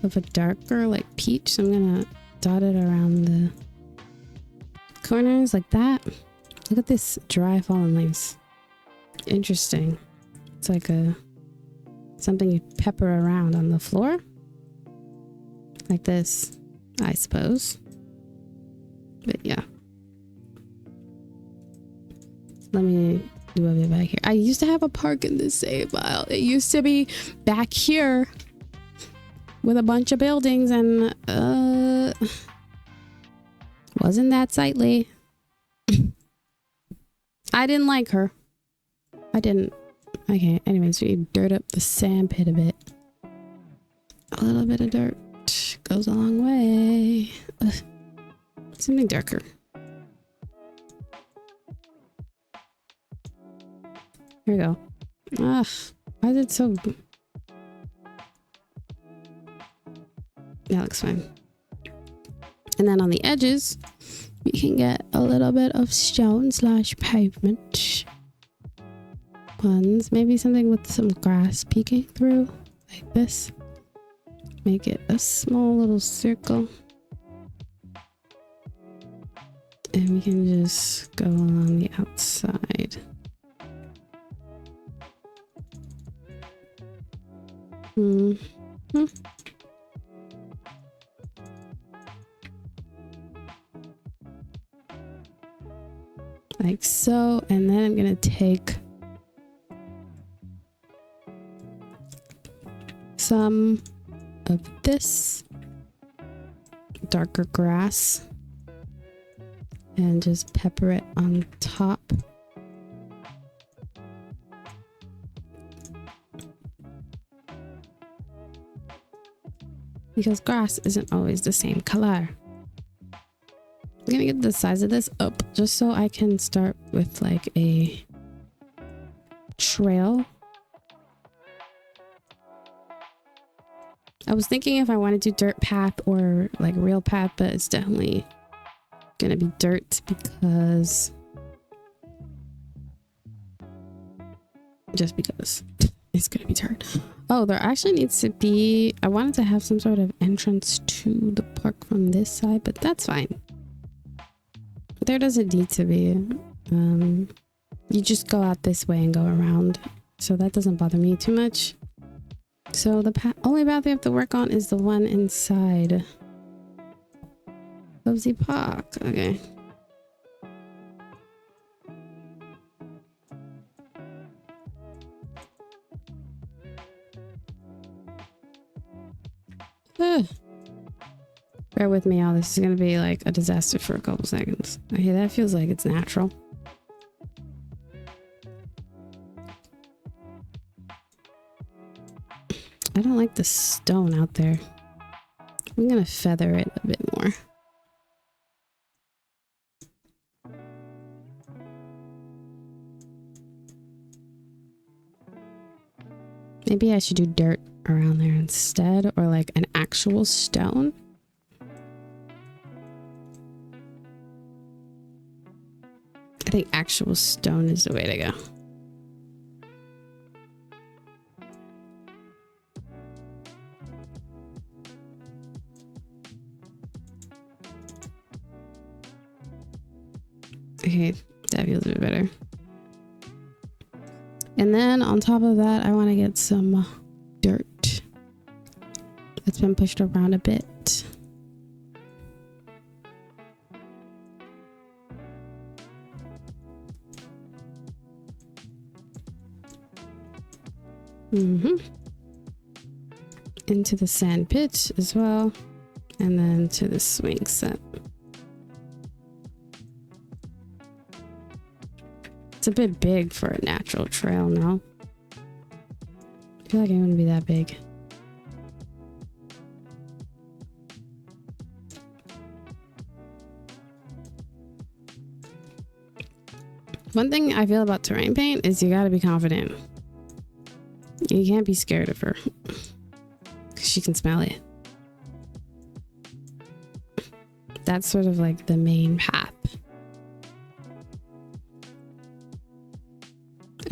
of a darker like peach, so I'm gonna dot it around the corners like that. Look at this dry fallen leaves. Interesting. It's like something you pepper around on the floor like this, I suppose. But yeah, let me do a bit back here. I used to have a park in this save file. It used to be back here with a bunch of buildings, and wasn't that sightly. I didn't like her. I didn't. Okay, anyways, we dirt up the sand pit a bit. A little bit of dirt goes a long way. Something darker. Here we go. Ugh, why is it so... That looks fine. And then on the edges, we can get a little bit of stone / pavement ones. Maybe something with some grass peeking through like this. Make it a small little circle. And we can just go along the outside. Like so, and then I'm gonna take some of this darker grass and just pepper it on top because grass isn't always the same color. I'm gonna get the size of this up just so I can start with like a trail. I was thinking if I want to do dirt path or like real path, but it's definitely gonna be dirt because it's gonna be dirt. Oh, there actually needs to be, I wanted to have some sort of entrance to the park from this side, but that's fine. There doesn't need to be. You just go out this way and go around, so that doesn't bother me too much. So the only path we have to work on is the one inside Cozy Park. Okay. Bear with me, all this is gonna be like a disaster for a couple seconds. Okay, that feels like it's natural. I don't like the stone out there. I'm gonna feather it a bit more. Maybe I should do dirt around there instead, or like an actual stone. I think actual stone is the way to go. Okay, that feels a bit better. And then on top of that, I want to get some dirt. It's been pushed around a bit. Into the sand pit as well, and then to the swing set. It's a bit big for a natural trail now. I feel like it wouldn't be that big. One thing I feel about terrain paint is you gotta be confident. You can't be scared of her. Because she can smell it. That's sort of like the main path.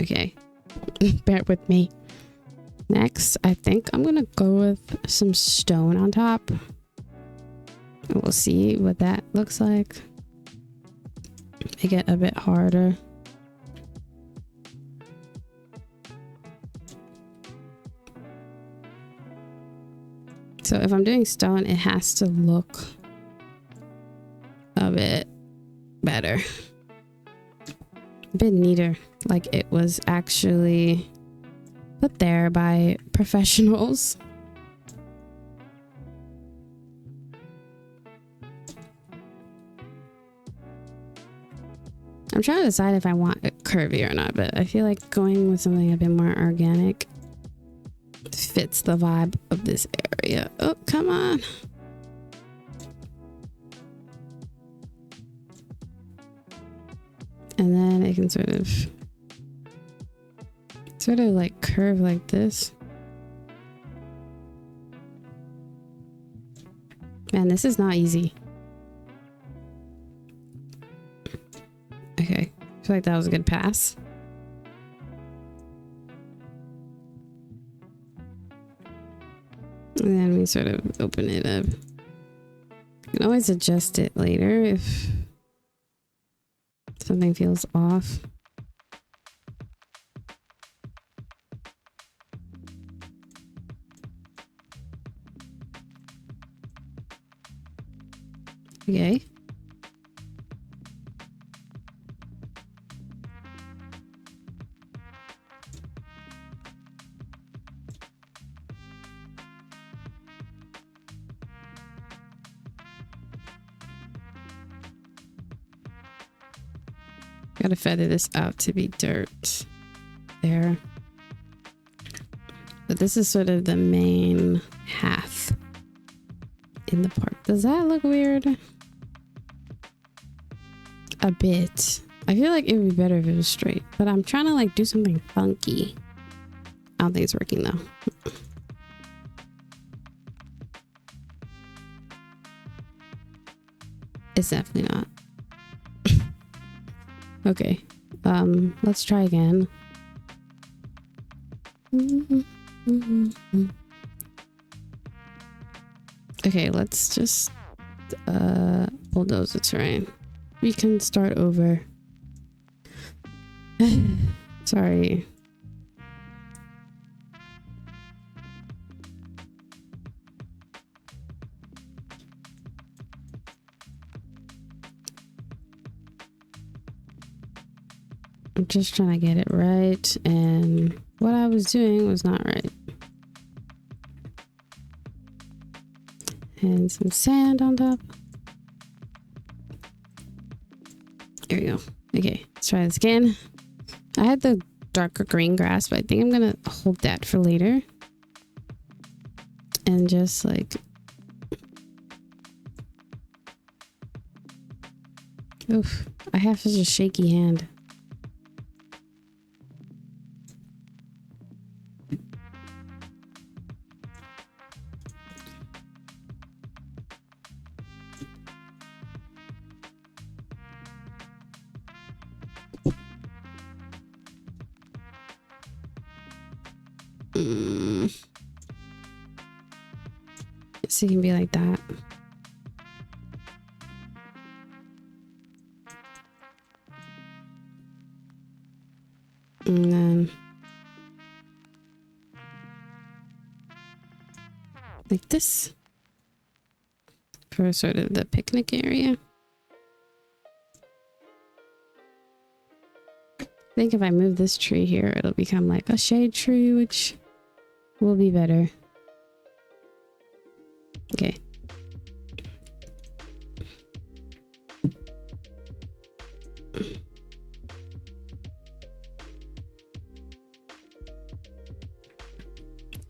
Okay. Bear with me. Next, I think I'm gonna go with some stone on top. And we'll see what that looks like. Make it a bit harder. So if I'm doing stone, it has to look a bit better. A bit neater. Like it was actually put there by professionals. I'm trying to decide if I want it curvy or not, but I feel like going with something a bit more organic fits the vibe of this area. Oh, come on. And then it can sort of like curve like this. Man, this is not easy. Okay, I feel like that was a good pass. And then we sort of open it up. You can always adjust it later if something feels off. Okay. Gotta feather this out to be dirt there. But this is sort of the main half in the park. Does that look weird? A bit. I feel like it would be better if it was straight, but I'm trying to like do something funky. I don't think it's working though. It's definitely not. Okay. Let's try again. Okay, let's just bulldoze the terrain. We can start over. Sorry. I'm just trying to get it right, and what I was doing was not right. And some sand on top. There we go. Okay, let's try this again. I had the darker green grass, but I think I'm gonna hold that for later. And just like... Oof, I have such a shaky hand. So it can be like that. And then like this for sort of the picnic area. I think if I move this tree here, it'll become like a shade tree, which will be better. Okay.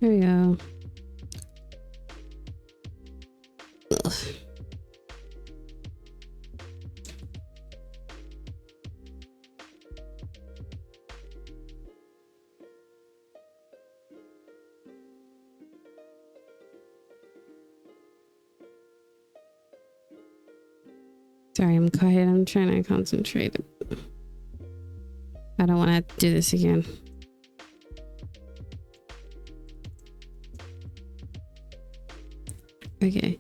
There we go. Ugh. Sorry, I'm quiet. I'm trying to concentrate. I don't want to have to do this again. Okay.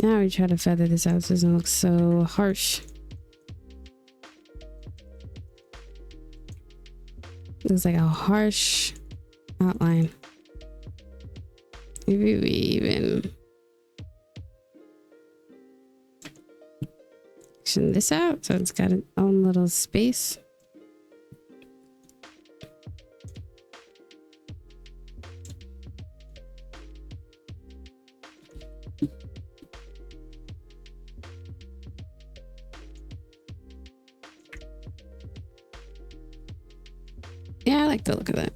Now we try to feather this out so it doesn't look so harsh. Looks like a harsh outline. Maybe we even action this out so it's got its own little space. Yeah, I like the look of that.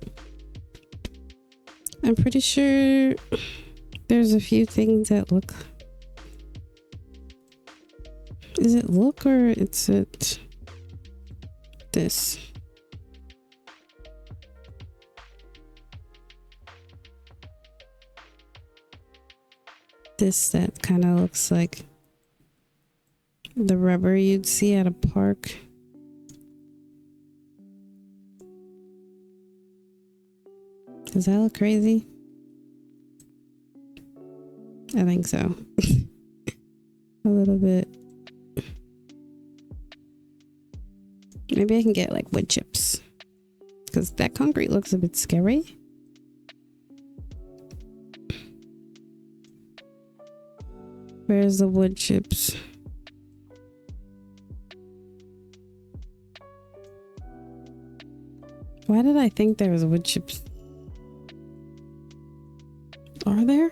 I'm pretty sure there's a few things that look... Is it look or it's it this? This that kind of looks like the rubber you'd see at a park. Does that look crazy? I think so. A little bit. Maybe I can get like wood chips, because that concrete looks a bit scary. Where's the wood chips? Why did I think there was wood chips? Are there?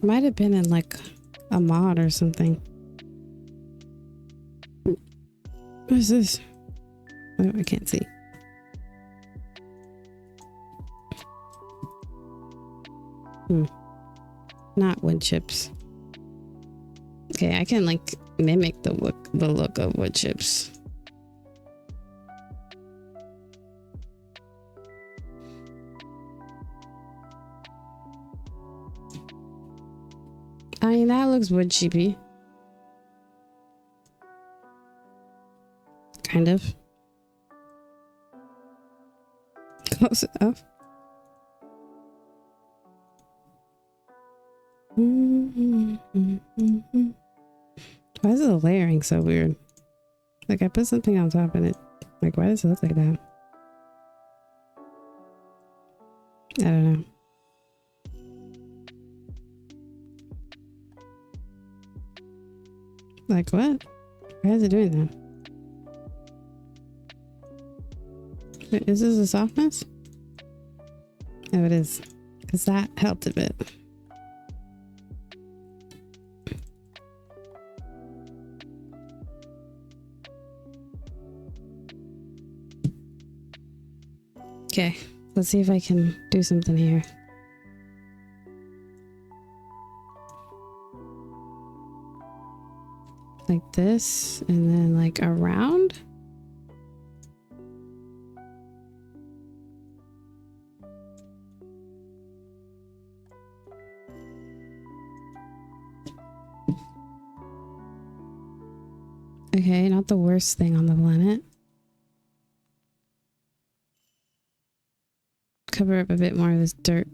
Might have been in like a mod or something. What is this? Oh, I can't see. Not wood chips. Okay, I can like mimic the look of wood chips. I mean, that looks wood chippy. Kind of. Close enough. Why is the layering so weird? Like, I put something on top and it, like, why does it look like that? I don't know. Like, what? Why is it doing that? Wait, is this a softness? Oh, it is. Because that helped a bit. Okay, let's see if I can do something here. Like this, and then like around. Okay, not the worst thing on the planet. Cover up a bit more of this dirt.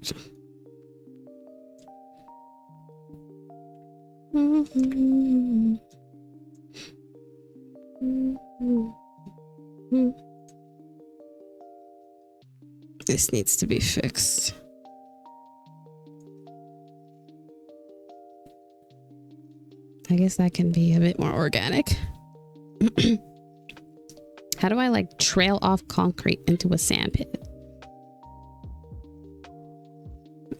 This needs to be fixed. I guess that can be a bit more organic. How do I like trail off concrete into a sand pit?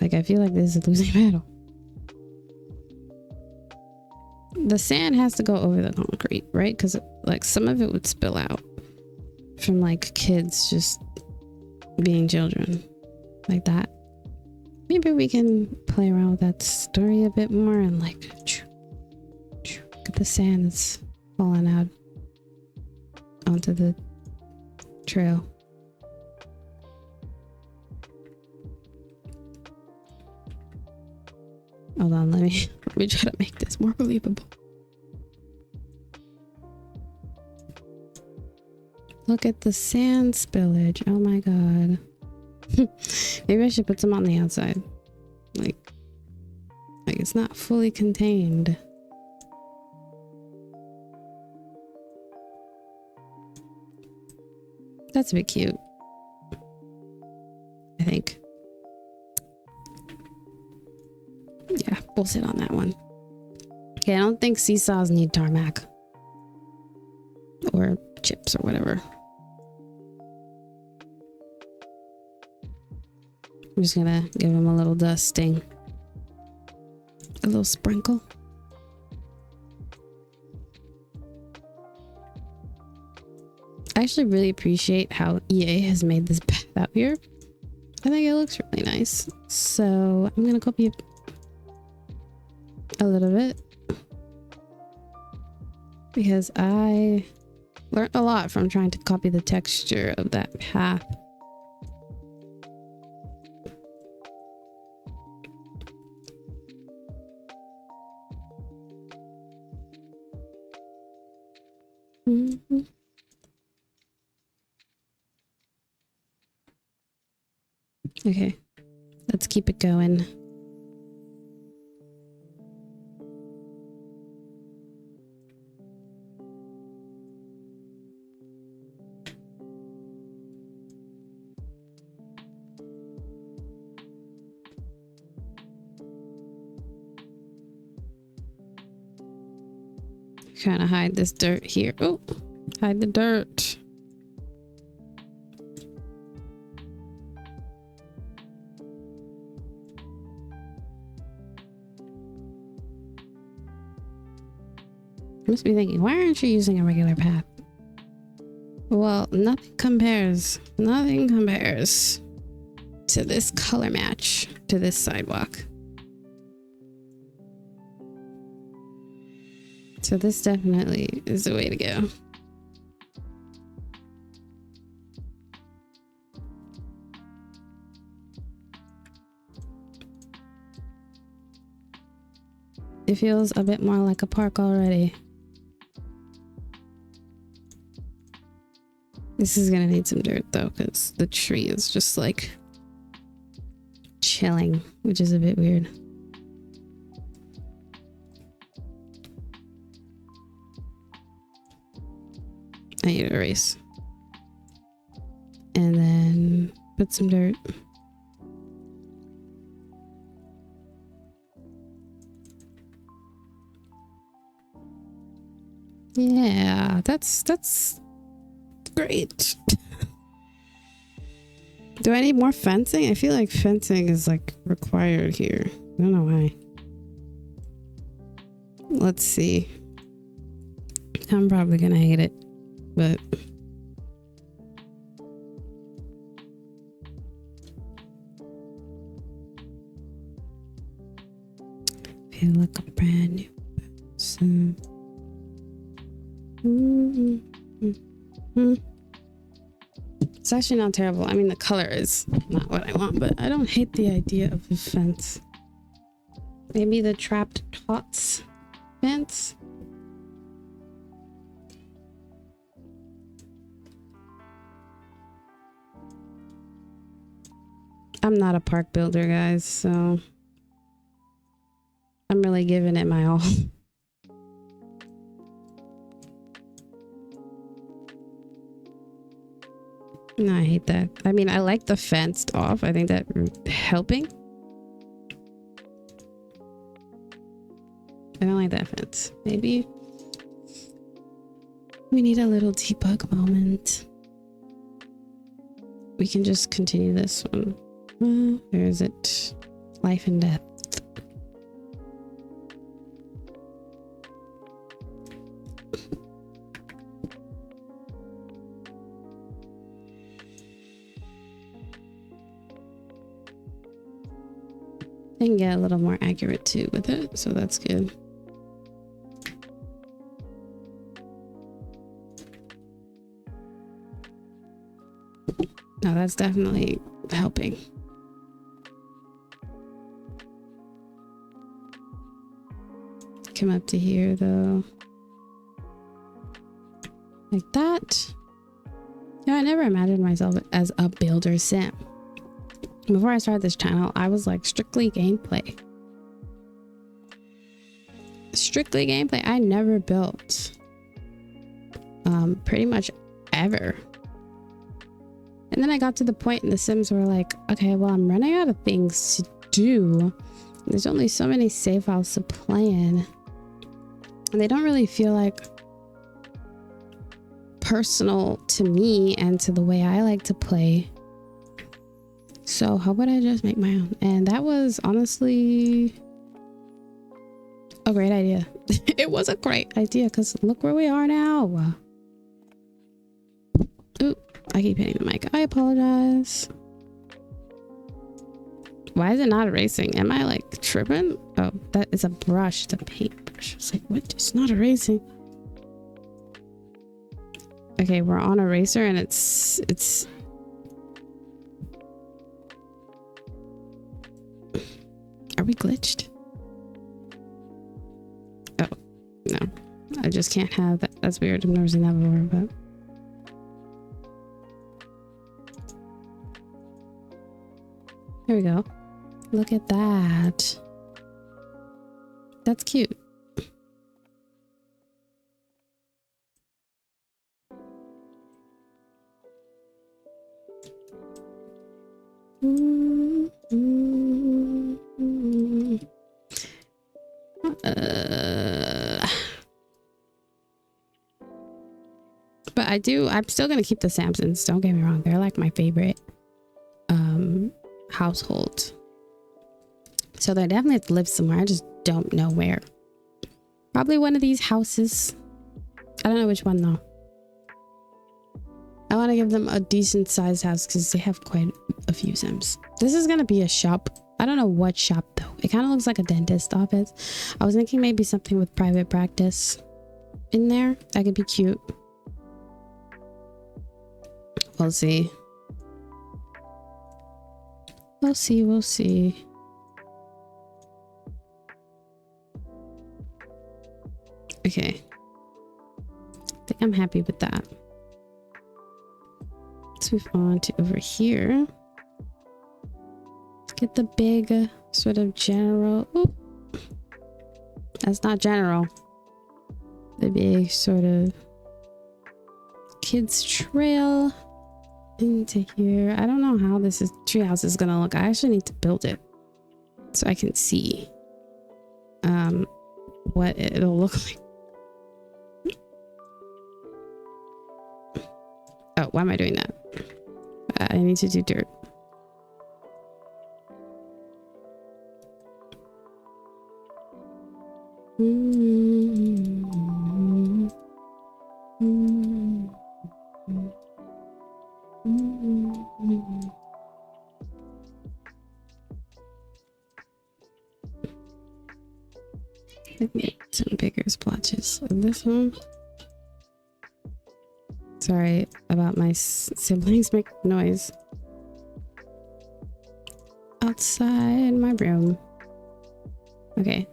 Like, I feel like this is a losing battle. The sand has to go over the concrete, right? Because like some of it would spill out from like kids just being children like that. Maybe we can play around with that story a bit more and like look at the sand that's falling out onto the trail. Hold on, let me try to make this more believable. Look at the sand spillage. Oh my god. Maybe I should put some on the outside. Like it's not fully contained. That's a bit cute, I think. Yeah, we'll sit on that one. Okay, I don't think seesaws need tarmac. Or chips or whatever. I'm just gonna give them a little dusting. A little sprinkle. I actually really appreciate how EA has made this path out here. I think it looks really nice. So I'm gonna copy it a little bit. Because I learned a lot from trying to copy the texture of that path. Mm-hmm. Okay, let's keep it going. Kind of hide this dirt here. Oh, hide the dirt. I must be thinking, why aren't you using a regular path? Well, nothing compares to to this color match to this sidewalk. So this definitely is the way to go. It feels a bit more like a park already. This is gonna need some dirt though, because the tree is just like chilling, which is a bit weird. I need to erase. And then put some dirt. Yeah, that's great. Do I need more fencing? I feel like fencing is like required here. I don't know why. Let's see. I'm probably gonna hate it, but feel like a brand new person. It's actually not terrible. I mean, the color is not what I want, but I don't hate the idea of a fence. Maybe the trapped tots fence. I'm not a park builder, guys, so I'm really giving it my all. No, I hate that. I mean, I like the fenced off. I think that helping. I don't like that fence. Maybe we need a little debug moment. We can just continue this one. Where is it? Life and death. I can get a little more accurate too with it, so that's good. No, that's definitely helping. Come up to here though. Like that. Yeah, I never imagined myself as a builder sim. Before I started this channel, I was like strictly gameplay. Strictly gameplay. I never built. Pretty much ever. And then I got to the point in The Sims where like, okay, well, I'm running out of things to do. There's only so many save files to play in. And they don't really feel like personal to me and to the way I like to play. So how would I just make my own? And that was honestly a great idea. It was a great idea because look where we are now. Ooh, I keep hitting the mic. I apologize. Why is it not erasing? Am I like tripping? Oh, that is a brush, the paintbrush. It's like, what? It's not erasing. Okay, we're on eraser and it's are we glitched? Oh, no. I just can't have that. That's weird. I've never seen that before, but there we go. Look at that. That's cute. But I'm still gonna keep the Samsons, don't get me wrong. They're like my favorite household. So they definitely have to live somewhere. I just don't know where. Probably one of these houses. I don't know which one though. I want to give them a decent sized house because they have quite a few Sims. This is going to be a shop. I don't know what shop though. It kind of looks like a dentist office. I was thinking maybe something with private practice in there. That could be cute. We'll see. We'll see. We'll see. Okay. I think I'm happy with that. Let's move on to over here. Let's get the big sort of general. Oop. That's not general. The big sort of kids trail into here. I don't know how this treehouse is gonna look. I actually need to build it so I can see what it'll look like. Oh, why am I doing that? I need to do dirt. Let me get some bigger splotches of this one. Sorry about my siblings make noise outside my room. Okay.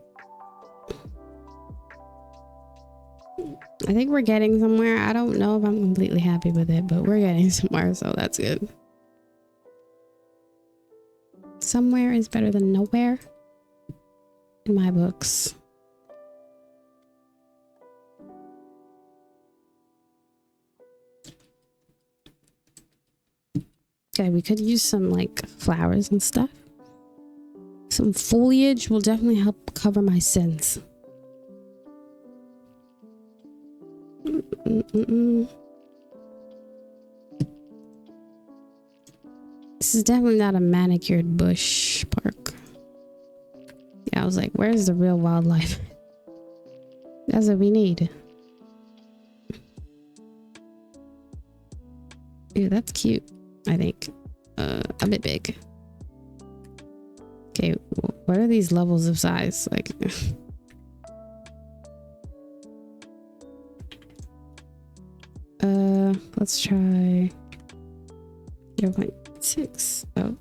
I think we're getting somewhere. I don't know if I'm completely happy with it, but we're getting somewhere, so that's good. Somewhere is better than nowhere in my books. Okay, we could use some like flowers and stuff. Some foliage will definitely help cover my sins. This is definitely not a manicured bush park. Yeah, I was like, where's the real wildlife? That's what we need. Ew, that's cute. I think a bit big. Okay, what are these levels of size? Like, let's try 0.6. Oh,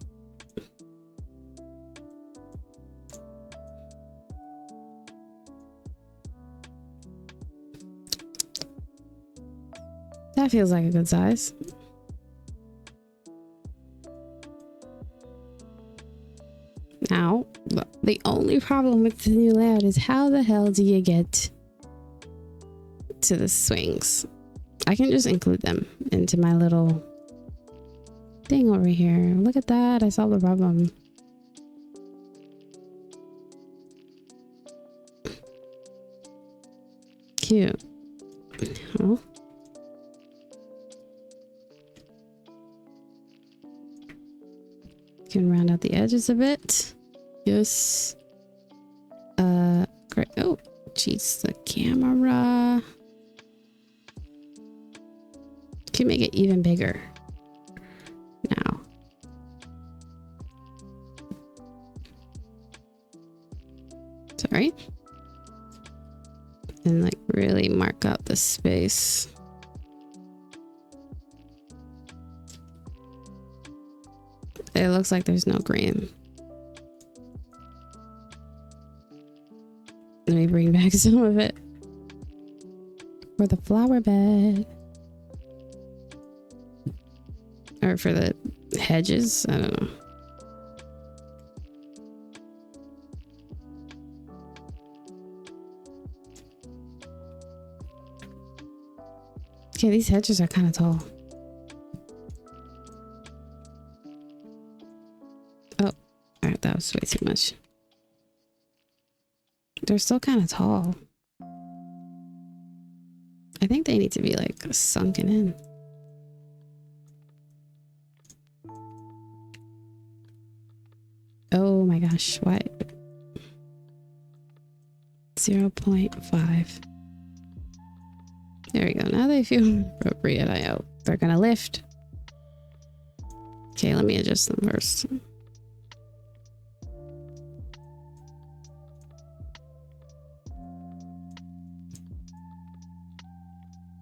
that feels like a good size. Now, the only problem with the new layout is how the hell do you get to the swings? I can just include them into my little thing over here. Look at that. I solved the problem. Cute. Oh. Can round out the edges a bit. Yes. Great. Oh, jeez, the camera. Can make it even bigger now. Sorry. And like really mark out the space. It looks like there's no green. Let me bring back some of it for the flower bed. Or for the hedges. I don't know. Okay, these hedges are kind of tall. Oh, alright, that was way too much. They're still kind of tall. I think they need to be like sunken in. Oh my gosh, what? 0.5. There we go. Now they feel appropriate. I hope. They're gonna lift. Okay, let me adjust them first.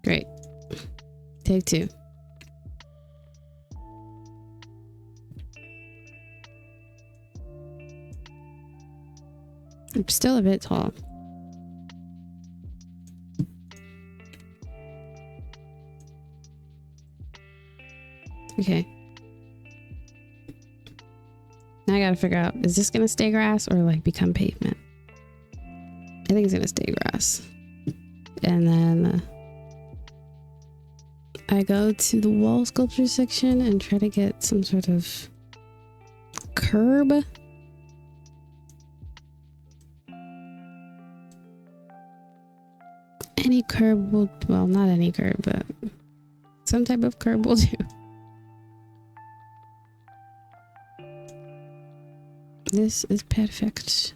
Great. Take 2. I'm still a bit tall. Okay. Now I gotta figure out, is this gonna stay grass or like become pavement? I think it's gonna stay grass. And then I go to the wall sculpture section and try to get some sort of curb. Any curb will, well, not any curb, but some type of curb will do. This is perfect.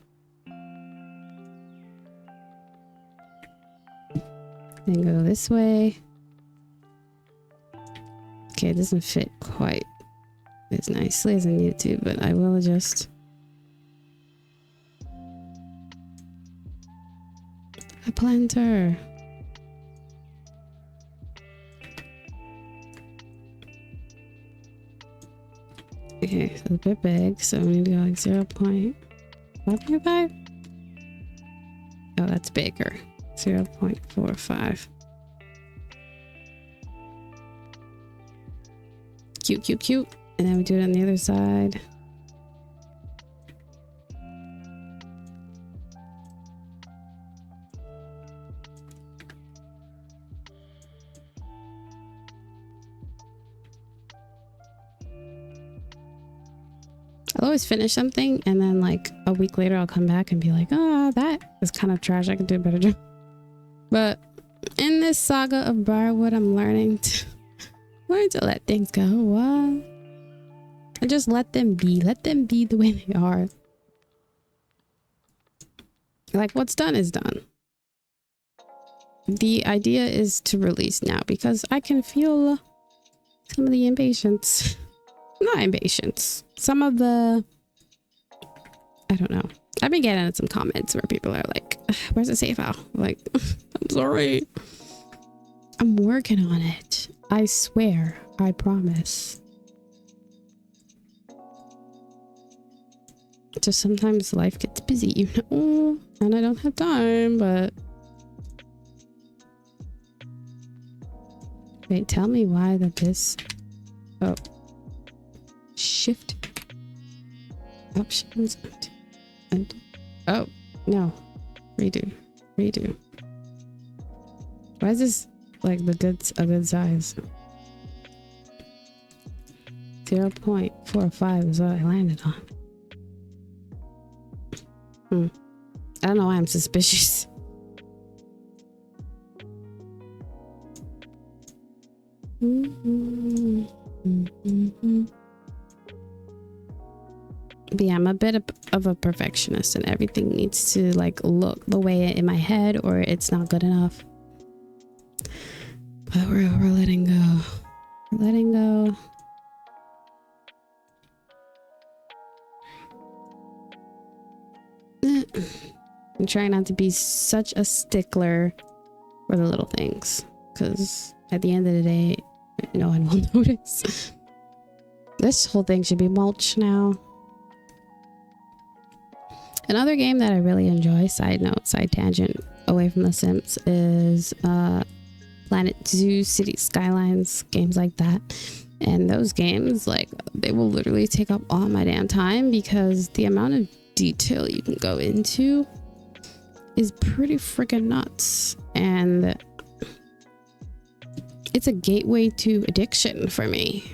Then go this way. Okay, it doesn't fit quite as nicely as I need it to, but I will adjust. A planter. Okay, so it's a bit big, so we need to go like 0.5. Oh, that's bigger. 0.45. Cute, cute, cute. And then we do it on the other side. I'll always finish something and then like a week later I'll come back and be like, oh, that is kind of trash. I could do a better job. But in this saga of Briarwood, I'm learning to let things go. What? And just let them be. Let them be the way they are. Like, what's done is done. The idea is to release now because I can feel some of the impatience. Not impatience. Some of the... I don't know. I've been getting some comments where people are like, where's the save file? Like, I'm sorry. I'm working on it. I swear. I promise. Just sometimes life gets busy, you know? And I don't have time, but... Wait, tell me why that this... Oh. Shift. Options. And... Oh, no. Redo. Redo. Why is this like a good size? 0.45 is what I landed on. I don't know why I'm suspicious. But yeah, I'm a bit of a perfectionist and everything needs to like look the way in my head or it's not good enough. But we're letting go. We're letting go. I'm trying not to be such a stickler for the little things because at the end of the day, no one will notice. This whole thing should be mulch now. Another game that I really enjoy, side note, side tangent, away from The Sims, is Planet Zoo, City Skylines, games like that. And those games, like, they will literally take up all my damn time because the amount of detail you can go into is pretty freaking nuts. And it's a gateway to addiction for me.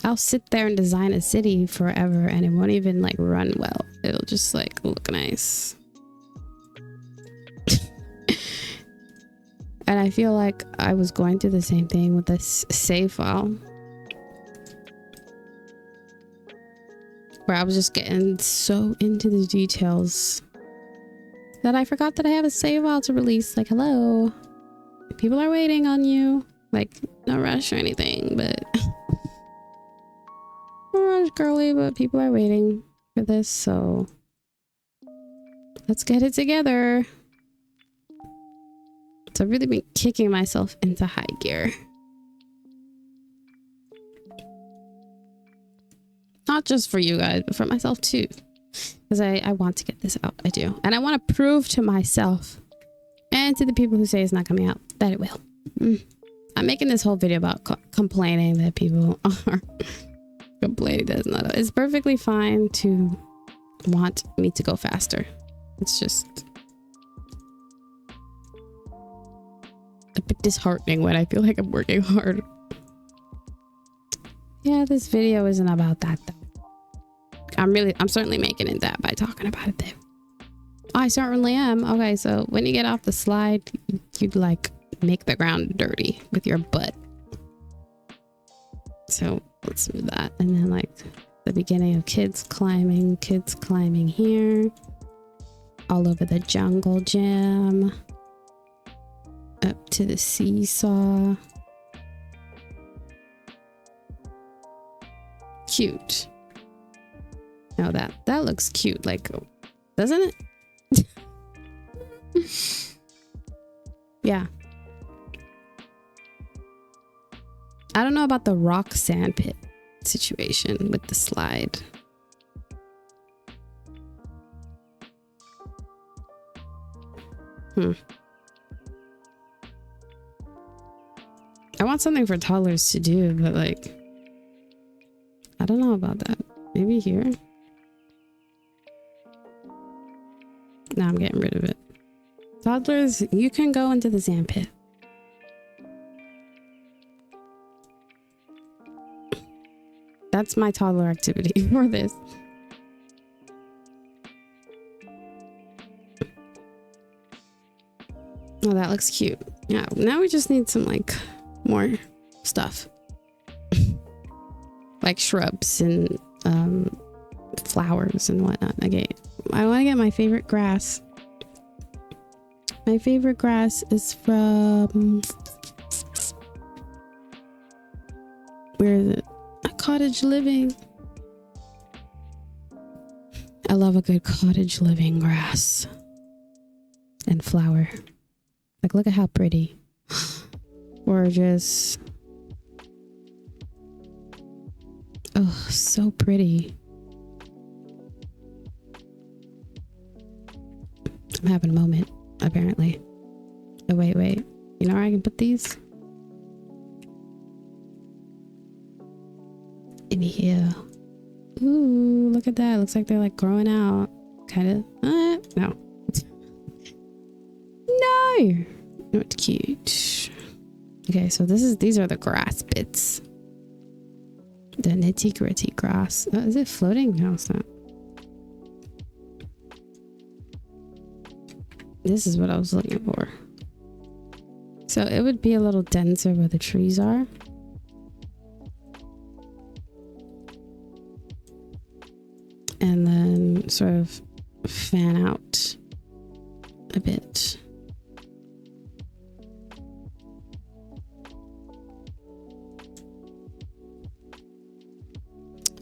I'll sit there and design a city forever and it won't even like run well. It'll just like look nice. And I feel like I was going through the same thing with this save file. Where I was just getting so into the details that I forgot that I have a save file to release. Like, hello. People are waiting on you. Like, no rush or anything, but no rush, girly, but people are waiting for this, so let's get it together. So I've really been kicking myself into high gear. Not just for you guys, but for myself too. Because I want to get this out. I do. And I want to prove to myself and to the people who say it's not coming out that it will. I'm making this whole video about complaining that people are complaining that it's not. It's perfectly fine to want me to go faster. It's just a bit disheartening when I feel like I'm working hard. Yeah, this video isn't about that though. I'm certainly making it that by talking about it though. I certainly am. Okay, so when you get off the slide, you'd like make the ground dirty with your butt. So let's move that. And then like the beginning of kids climbing here. All over the jungle gym. Up to the seesaw. Cute. No, that looks cute, like, doesn't it? Yeah. I don't know about the rock sand pit situation with the slide. I want something for toddlers to do, but like, I don't know about that. Maybe here? No, I'm getting rid of it. Toddlers, you can go into the sand pit. That's my toddler activity for this. Oh, that looks cute. Yeah, now we just need some like more stuff. Like shrubs and flowers and whatnot. Okay, I want to get my favorite grass. My favorite grass is from, where is it? A cottage living. I love a good cottage living grass and flower. Like, look at how pretty. Gorgeous. Oh, so pretty. I'm having a moment, apparently. Oh, wait. You know where I can put these? In here. Ooh, look at that. Looks like they're like growing out. Kind of. No. No! Not cute. Okay, so these are the grass bits. The nitty gritty grass. Oh, is it floating? No, it's not. This is what I was looking for. So it would be a little denser where the trees are. And then sort of fan out a bit.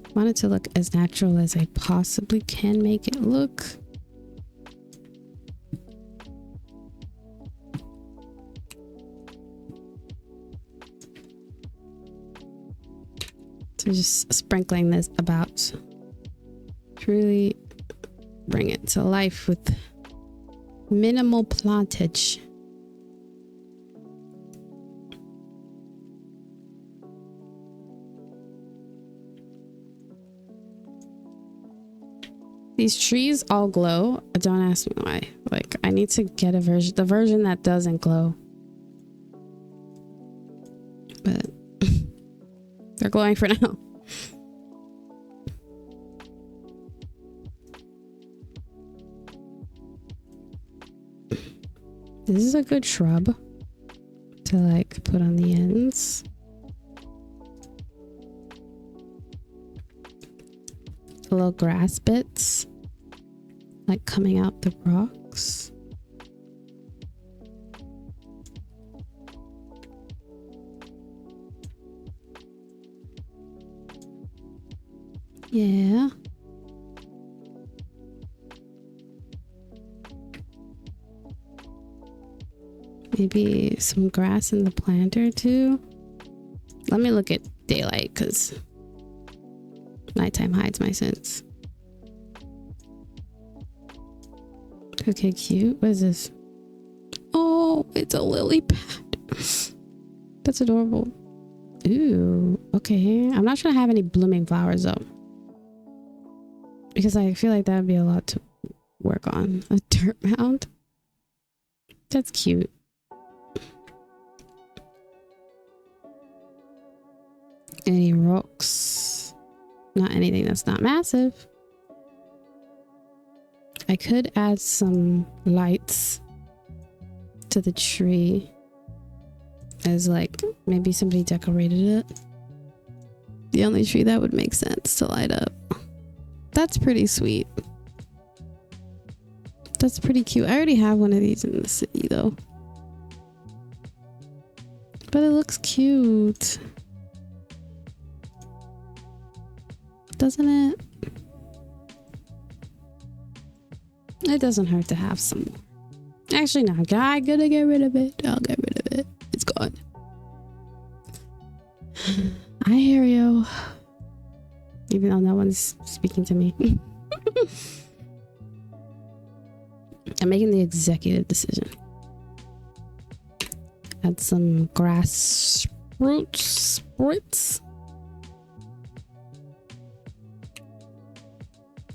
I want it to look as natural as I possibly can make it look. So just sprinkling this about to really bring it to life with minimal plantage. These trees all glow. Don't ask me why. Like, I need to get the version that doesn't glow. But they're glowing for now. This is a good shrub to like put on the ends. Little grass bits like coming out the rocks. Yeah. Maybe some grass in the planter too. Let me look at daylight because nighttime hides my sense. Okay, cute. What is this? Oh, it's a lily pad. That's adorable. Ooh, okay. I'm not sure I have any blooming flowers though, because I feel like that would be a lot to work on. A dirt mound. That's cute. Any rocks? Not anything that's not massive. I could add some lights to the tree as like maybe somebody decorated it. The only tree that would make sense to light up. That's pretty sweet. That's pretty cute. I already have one of these in the city though, but it looks cute, doesn't it? It doesn't hurt to have some more. Actually, no, I'm gonna get rid of it. I'll get rid of it. It's gone. I hear you. Even though no one's speaking to me. I'm making the executive decision. Add some grass sprouts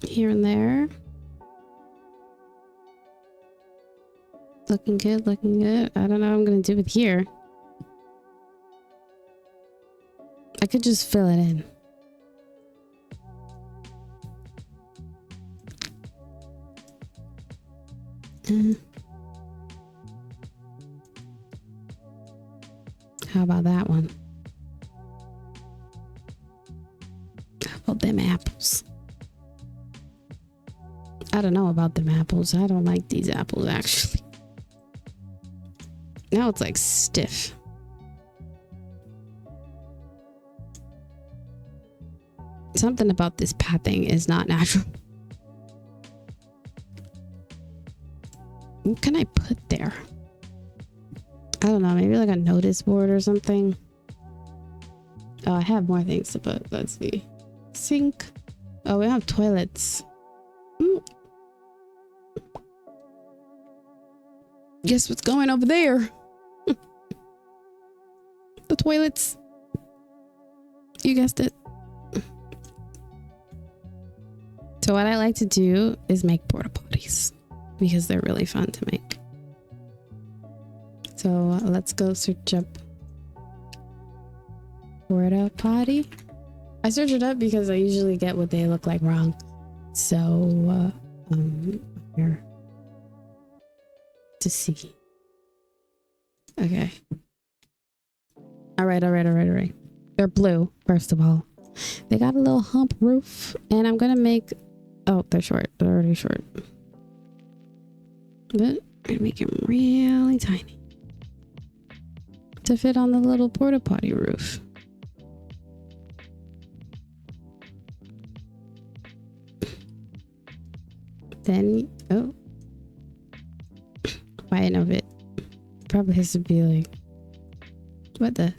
here and there. Looking good, looking good. I don't know what I'm gonna do with here. I could just fill it in. How about that one? How about them apples? I don't know about them apples. I don't like these apples actually. Now it's like stiff. Something about this pathing is not natural. What can I put there? I don't know, maybe like a notice board or something. Oh, I have more things to put. Let's see. Sink. Oh, we have toilets. Guess what's going over there? The toilets. You guessed it. So what I like to do is make porta potties because they're really fun to make. So let's go search up porta potty. I search it up because I usually get what they look like wrong. So here to see. Okay. All right. They're blue, first of all. They got a little hump roof, and I'm gonna make. Oh, they're short. They're already short. But I'm gonna make them really tiny to fit on the little porta potty roof. Then, oh, why of it? Probably has to be like, what the?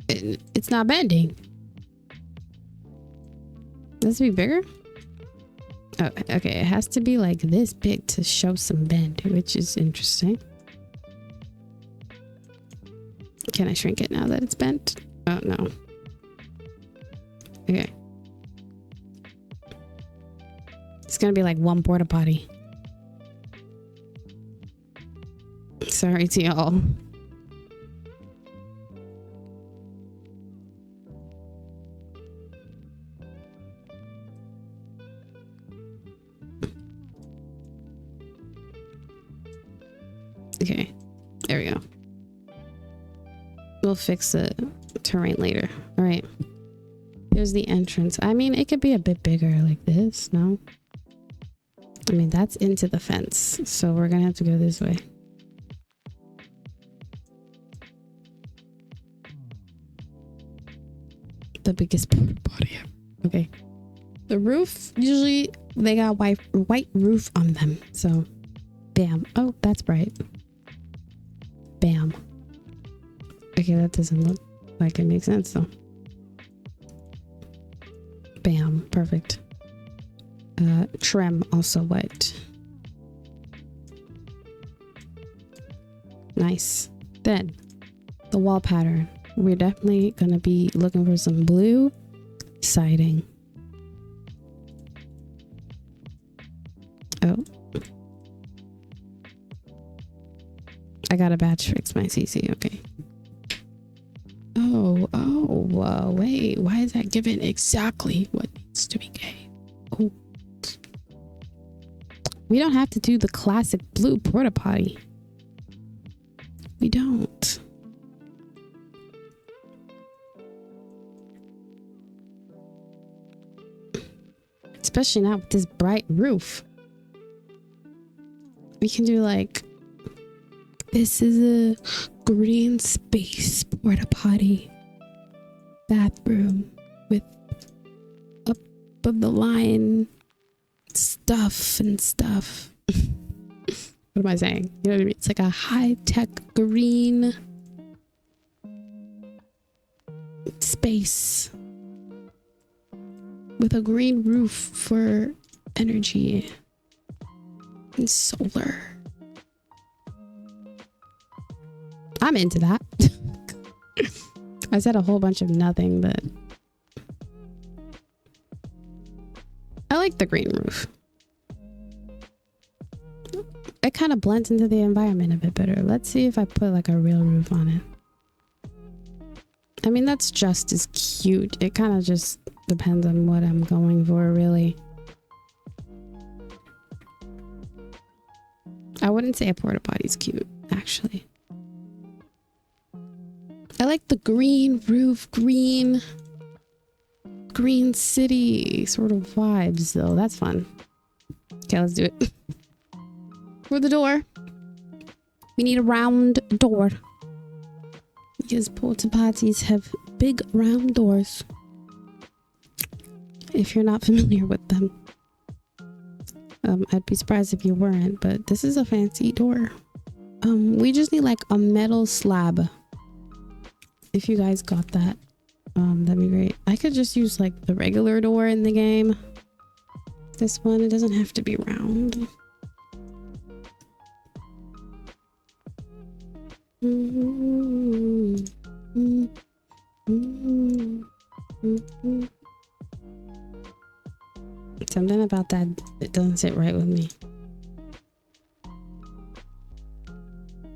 It's not bending. Does it be bigger? Oh, okay. It has to be like this big to show some bend, which is interesting. Can I shrink it now that it's bent? Oh, no. Okay. It's gonna be like one porta potty. Sorry to y'all. Okay, there we go. We'll fix the terrain later. All right. Here's the entrance. I mean, it could be a bit bigger like this, no? I mean, that's into the fence, so we're gonna have to go this way. The biggest porta potty. Okay. The roof, usually they got white roof on them. So, bam. Oh, that's bright. Bam. Okay, that doesn't look like it makes sense though. Bam. Perfect. Trim, also white. Nice. Then, the wall pattern. We're definitely gonna be looking for some blue siding. Oh. I gotta batch fix my CC, okay. Oh, wait, why is that given exactly what needs to be gave? Oh. We don't have to do the classic blue porta potty. We don't. Especially not with this bright roof. We can do like, this is a green space porta potty bathroom with up of the line stuff and stuff. What am I saying? You know what I mean? It's like a high-tech green space with a green roof for energy and solar. I'm into that. I said a whole bunch of nothing, but I like the green roof. It kind of blends into the environment a bit better. Let's see if I put like a real roof on it. I mean, that's just as cute. It kind of just depends on what I'm going for, really. I wouldn't say a porta potty's cute, actually. I like the green roof, green city sort of vibes, though. That's fun. Okay, let's do it. For the door, we need a round door. Because porta potties have big round doors. If you're not familiar with them. I'd be surprised if you weren't, but this is a fancy door. We just need like a metal slab. If you guys got that, that'd be great. I could just use like the regular door in the game. This one, it doesn't have to be round. Something about that, it doesn't sit right with me.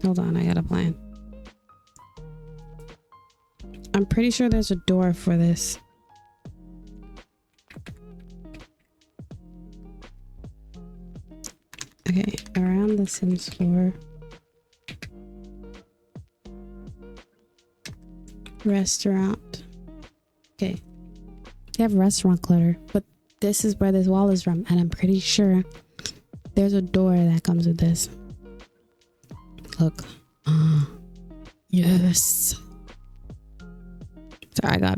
Hold on, I got a plan. I'm pretty sure there's a door for this. Okay, around the Sims floor. Restaurant. Okay. They have restaurant clutter, but this is where this wall is from, and I'm pretty sure there's a door that comes with this. Look. Yes. Sorry, I got a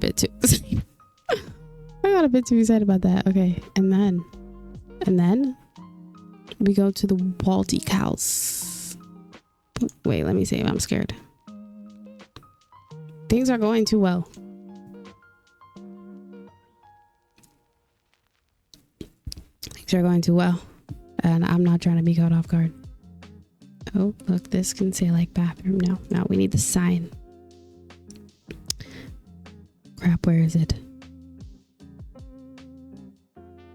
bit too excited about that. Okay, and then we go to the wall decals. Wait, let me save. I'm scared. Things are going too well. Things are going too well, and I'm not trying to be caught off guard. Oh, look, this can say like bathroom. No, we need the sign. Crap, where is it?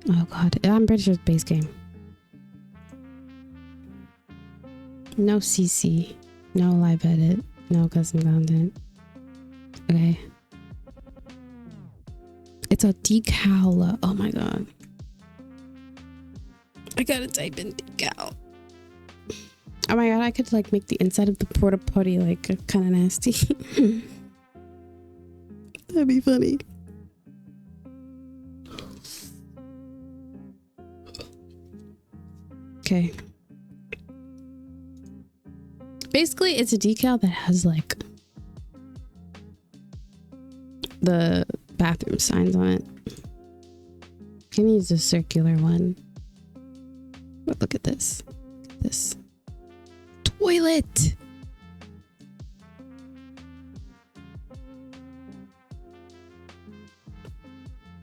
Oh god, I'm pretty sure it's base game. No CC, no live edit, no custom content. Okay. It's a decal. Oh my god. I gotta type in decal. Oh my god, I could like make the inside of the porta potty like kind of nasty. That'd be funny. Okay. Basically, it's a decal that has like the bathroom signs on it. Can use a circular one. But look at this. This toilet.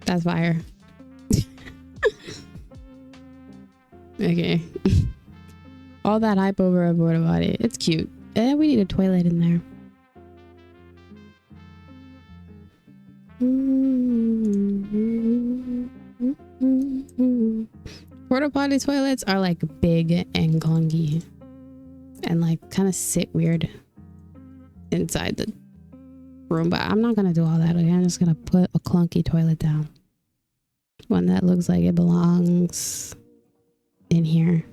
That's fire. Okay. All that hype over a porta potty. It's cute. And we need a toilet in there. Porta potty toilets are like big and clunky and like kind of sit weird inside the room, but I'm not gonna do all that. I'm just gonna put a clunky toilet down, one that looks like it belongs in here.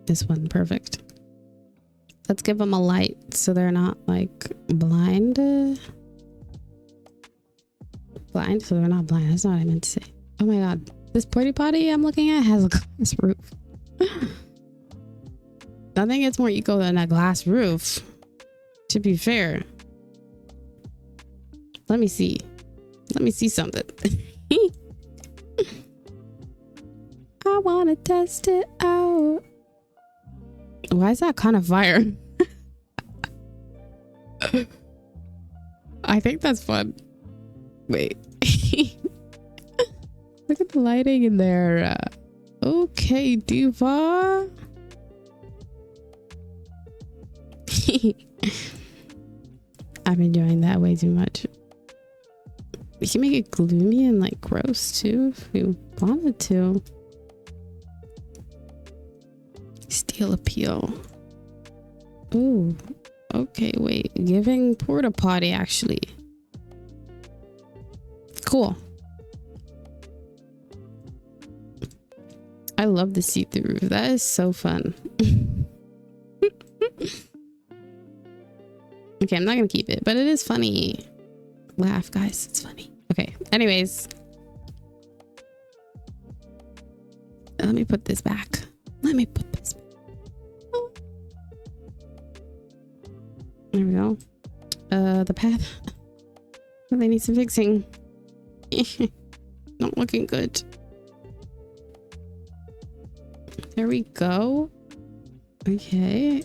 This one, perfect. Let's give them a light so they're not like blind. Blind, so they're not blind. That's not what I meant to say. Oh my god, this porta potty I'm looking at has a glass roof. Nothing gets more eco than a glass roof, to be fair. Let me see something. I want to test it out. Why is that kind of fire? I think that's fun. Wait. Look at the lighting in there. Okay, diva. I'm enjoying that way too much. We can make it gloomy and like gross too if we wanted to. Steel appeal. Ooh. Okay, wait. Giving porta potty actually. Cool. I love the see-through roof. That is so fun. Okay, I'm not gonna keep it, but it is funny. Laugh, guys. It's funny. Okay, anyways. Let me put this back. Let me put this back. Oh. There we go. The path. They need some fixing. Not looking good. There we go. Okay.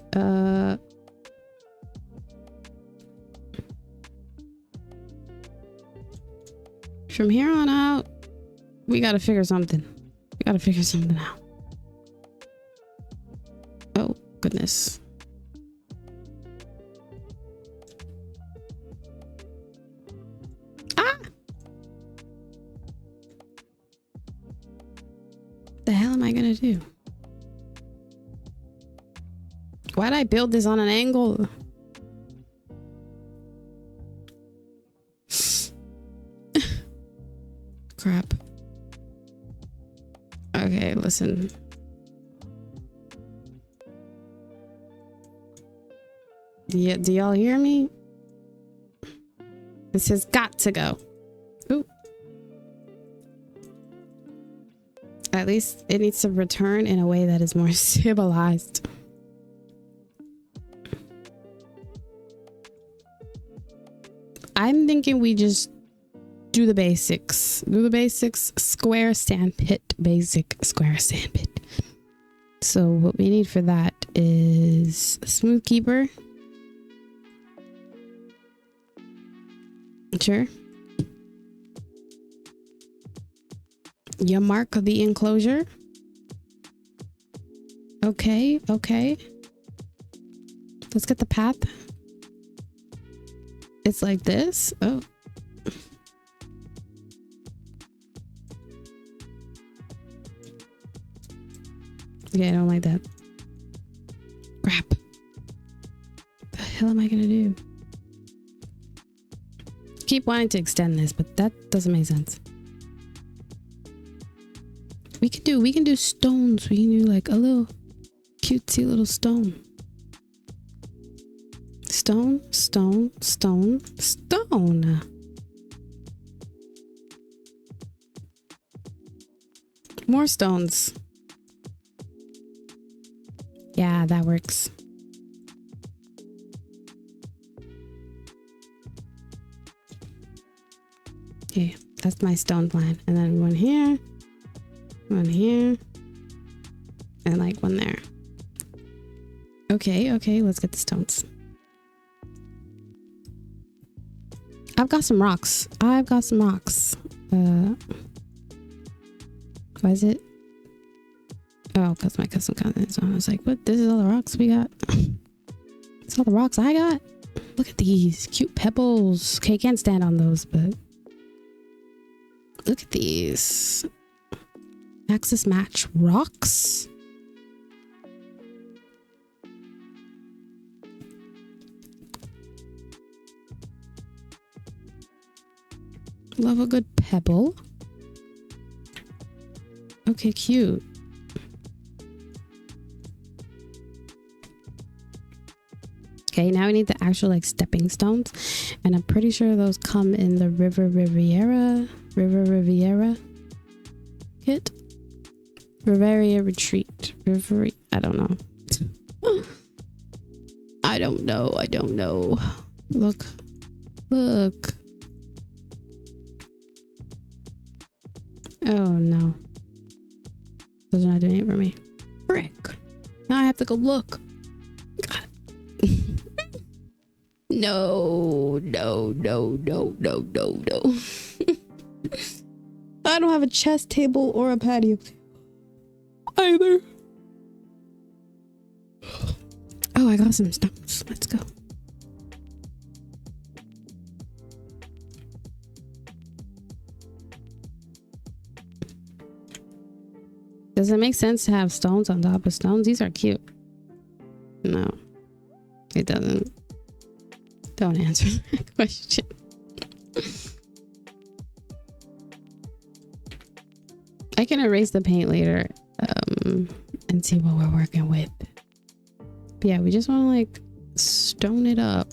From here on out, we gotta figure something. We gotta figure something out. Oh, goodness. Ah! The hell am I gonna do? Why'd I build this on an angle? Crap. Okay, listen. Do y'all hear me? This has got to go. Ooh. At least it needs to return in a way that is more civilized. I'm thinking we just do the basics. Do the basics. Square sandpit. Basic square sandpit. So what we need for that is a smooth keeper. Sure. You mark the enclosure. Okay, okay. Let's get the path. It's like this. Oh. Okay, I don't like that. Crap. What the hell am I gonna do? Keep wanting to extend this, but that doesn't make sense. We can do stones. We can do like a little cutesy little stone. Stone, stone, stone, stone. More stones. Yeah, that works. Okay, That's my stone plan. And then one here, and like one there. Okay, let's get the stones. I've got some rocks. Why is it? Oh, because my custom content is on. I was like, what? This is all the rocks we got? It's all the rocks I got? Look at these cute pebbles. Okay, can't stand on those, but look at these. Axis match rocks. Love a good pebble. Okay, cute. Okay, now we need the actual like stepping stones, and I'm pretty sure those come in the River Riviera kit. Riviera Retreat. I don't know. I don't know. Look. Oh no. Those are not doing it for me. Frick. Now I have to go look. God. No. I don't have a chess table or a patio either. Oh, I got some stones. Let's go. Does it make sense to have stones on top of stones? These are cute. No, it doesn't. Don't answer that question. I can erase the paint later and see what we're working with. But yeah, we just want to like stone it up.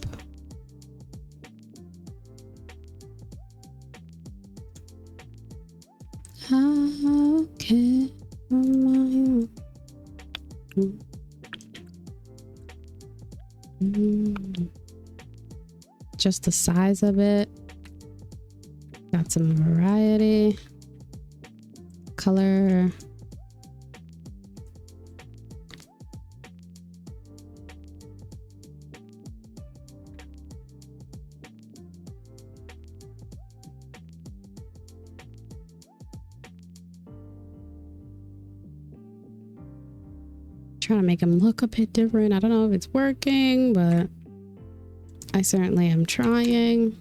Okay. Just the size of it. Got some variety. Color. Trying to make them look a bit different. I don't know if it's working, but I certainly am trying.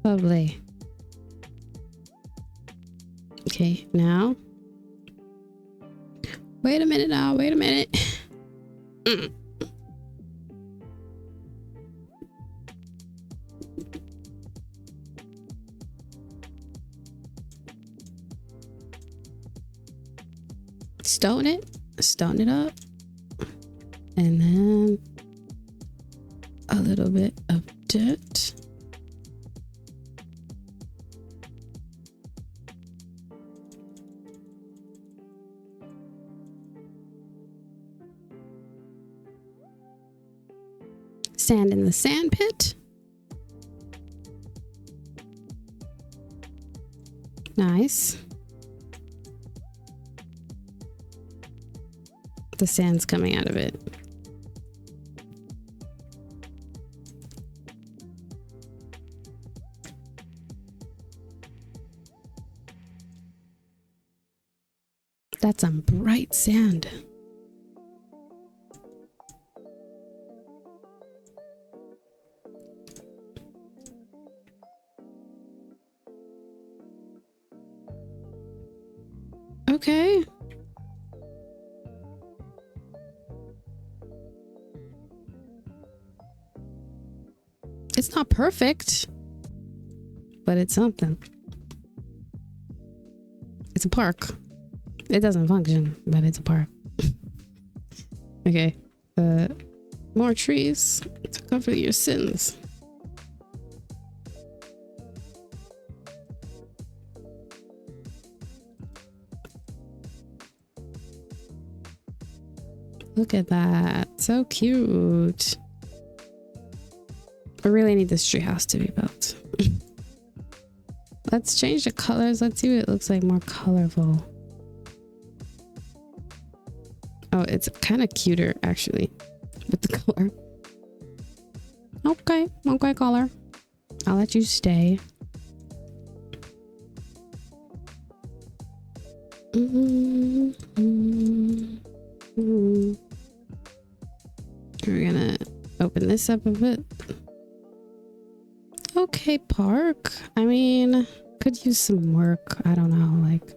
Lovely. Okay, now. Wait a minute now. Wait a minute. Stone it up, and then a little bit of dirt. Sand in the sand pit. Nice. The sand's coming out of it. That's some bright sand. Okay. It's not perfect, but it's something. It's a park. It doesn't function, but it's a park. Okay. More trees to cover your sins. Look at that. So cute. I really need this treehouse to be built. Let's change the colors. Let's see what it looks like more colorful. Oh, it's kind of cuter actually with the color. Okay, okay, color. I'll let you stay. We're gonna open this up a bit. Okay, park. I mean, could use some work. I don't know, like.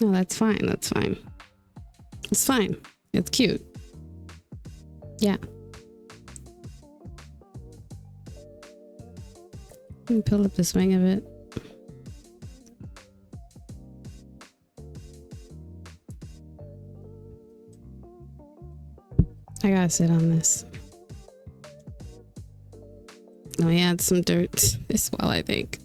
No, that's fine. That's fine. It's fine. It's cute. Yeah. Let me pull up the swing of it. I gotta sit on this. Let me add some dirt as well, I think.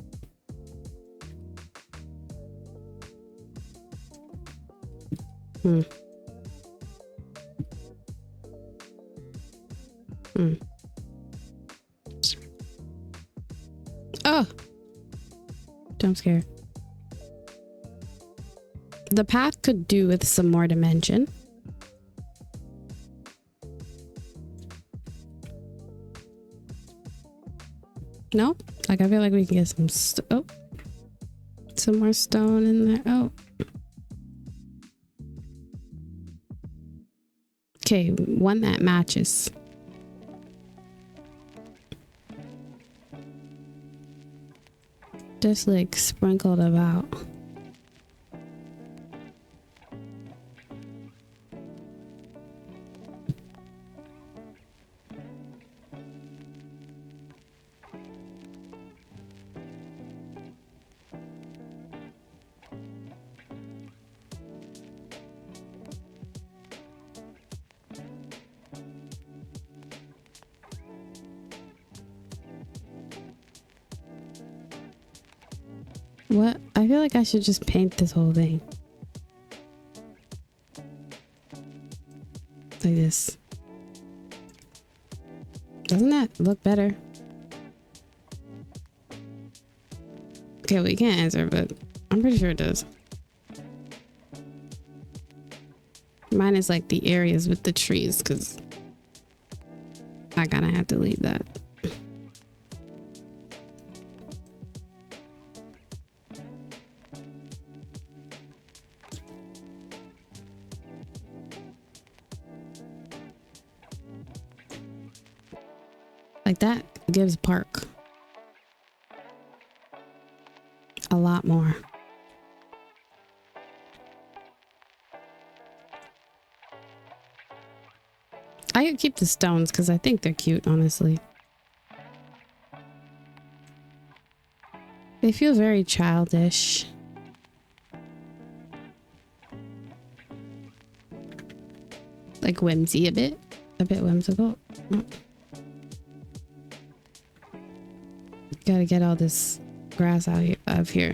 Oh! Jump scare. The path could do with some more dimension. No? Like, I feel like we can get some some more stone in there. Oh. Okay, one that matches. Just like sprinkled about. What? I feel like I should just paint this whole thing. Like this. Doesn't that look better? Okay, we can't answer, but I'm pretty sure it does. Mine is like the areas with the trees, because I gotta have to leave that. Like that gives park a lot more. I could keep the stones because I think they're cute, honestly. They feel very childish. Like whimsy a bit whimsical. Oh. Gotta get all this grass out of here.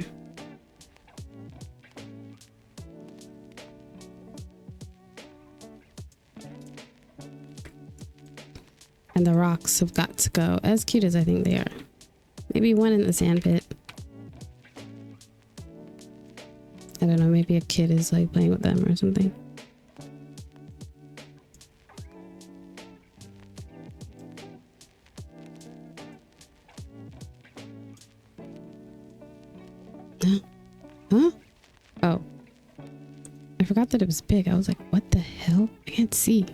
And the rocks have got to go, as cute as I think they are. Maybe one in the sand pit. I don't know, maybe a kid is like playing with them or something. Huh? Oh. I forgot that it was big. I was like, what the hell? I can't see.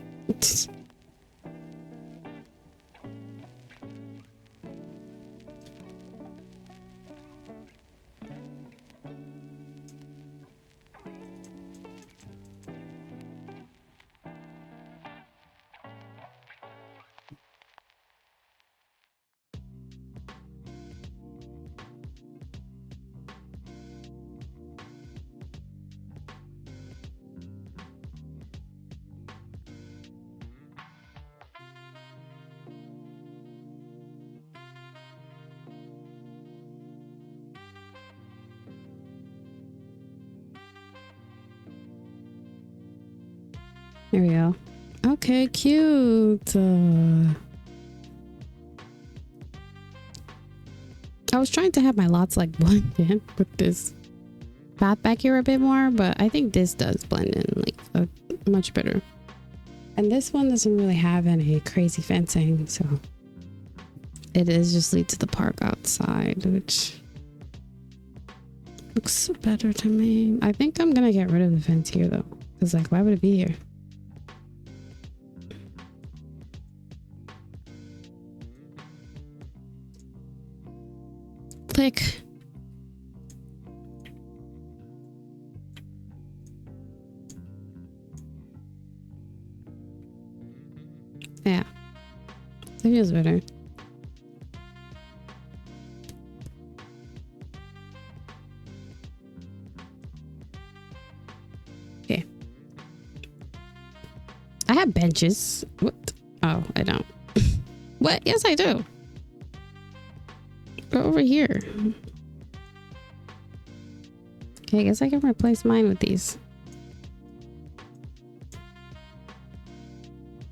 There we go. Okay, cute. I was trying to have my lots like blend in with this path back here a bit more, but I think this does blend in like much better. And this one doesn't really have any crazy fencing, so it is just lead to the park outside, which looks better to me. I think I'm gonna get rid of the fence here though, because like why would it be here? Click. Yeah, it feels better. Okay. I have benches. What? Oh, I don't. What? Yes, I do. Go over here. Okay, I guess I can replace mine with these.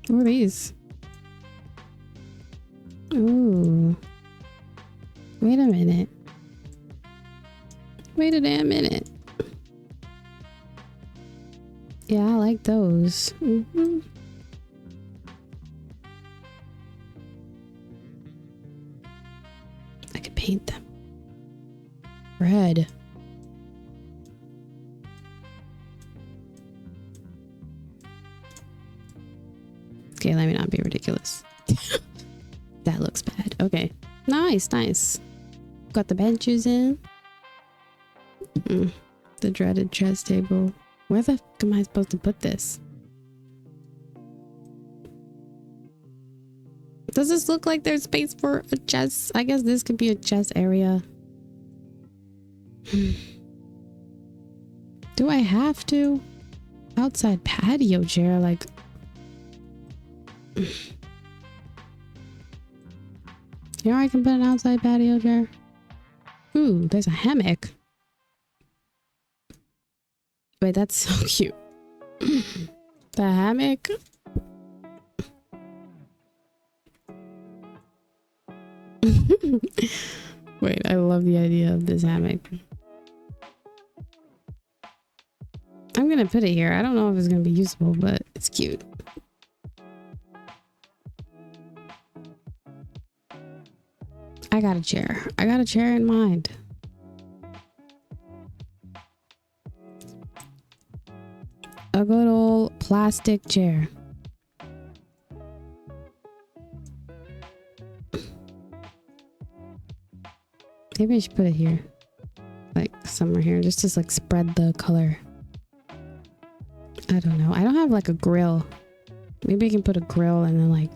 What are these? Ooh. Wait a minute. Wait a damn minute. Yeah, I like those. Mm-hmm. I could paint them red. Okay, let me not be ridiculous. That looks bad. Okay. Nice, nice. Got the benches in. The dreaded chess table. Where the fuck am I supposed to put this? Does this look like there's space for a chess? I guess this could be a chess area. Do I have to? Outside patio chair, like... Here I can put an outside patio chair. Ooh, there's a hammock. Wait, that's so cute. The hammock. Wait, I love the idea of this hammock. I'm gonna put it here. I don't know if it's gonna be useful, but it's cute. I got a chair. I got a chair in mind. A good old plastic chair. Maybe I should put it here. Like somewhere here, just to like spread the color. I don't know. I don't have like a grill. Maybe I can put a grill and then like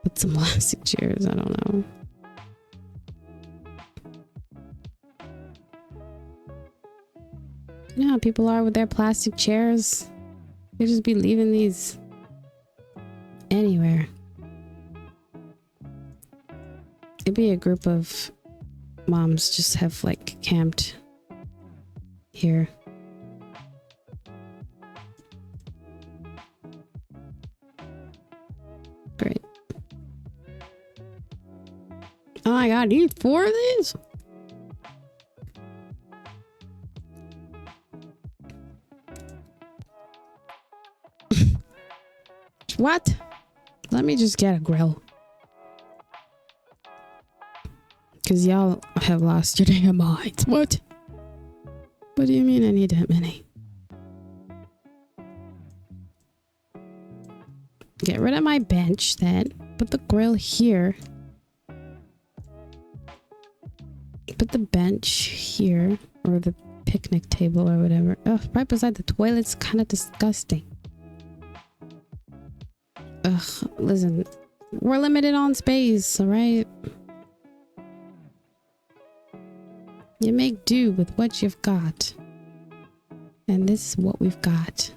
put some plastic chairs. I don't know. You know how people are with their plastic chairs? They just be leaving these anywhere. Maybe a group of moms just have like camped here. Great. Oh my god, you need 4 of these? What? Let me just get a grill. Because y'all have lost your damn minds. What? What do you mean I need that many? Get rid of my bench then. Put the grill here. Put the bench here. Or the picnic table or whatever. Ugh, right beside the toilet's kind of disgusting. Ugh, listen. We're limited on space, alright? You make do with what you've got. And this is what we've got.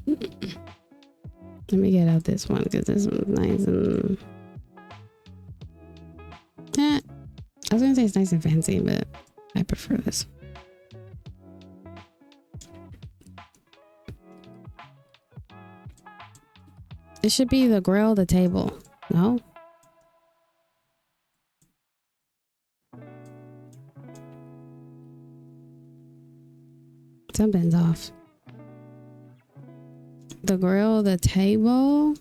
Let me get out this one because this one's nice and... I was gonna say it's nice and fancy, but I prefer this. It should be the grill, the table. No? Something's off. The grill, the table.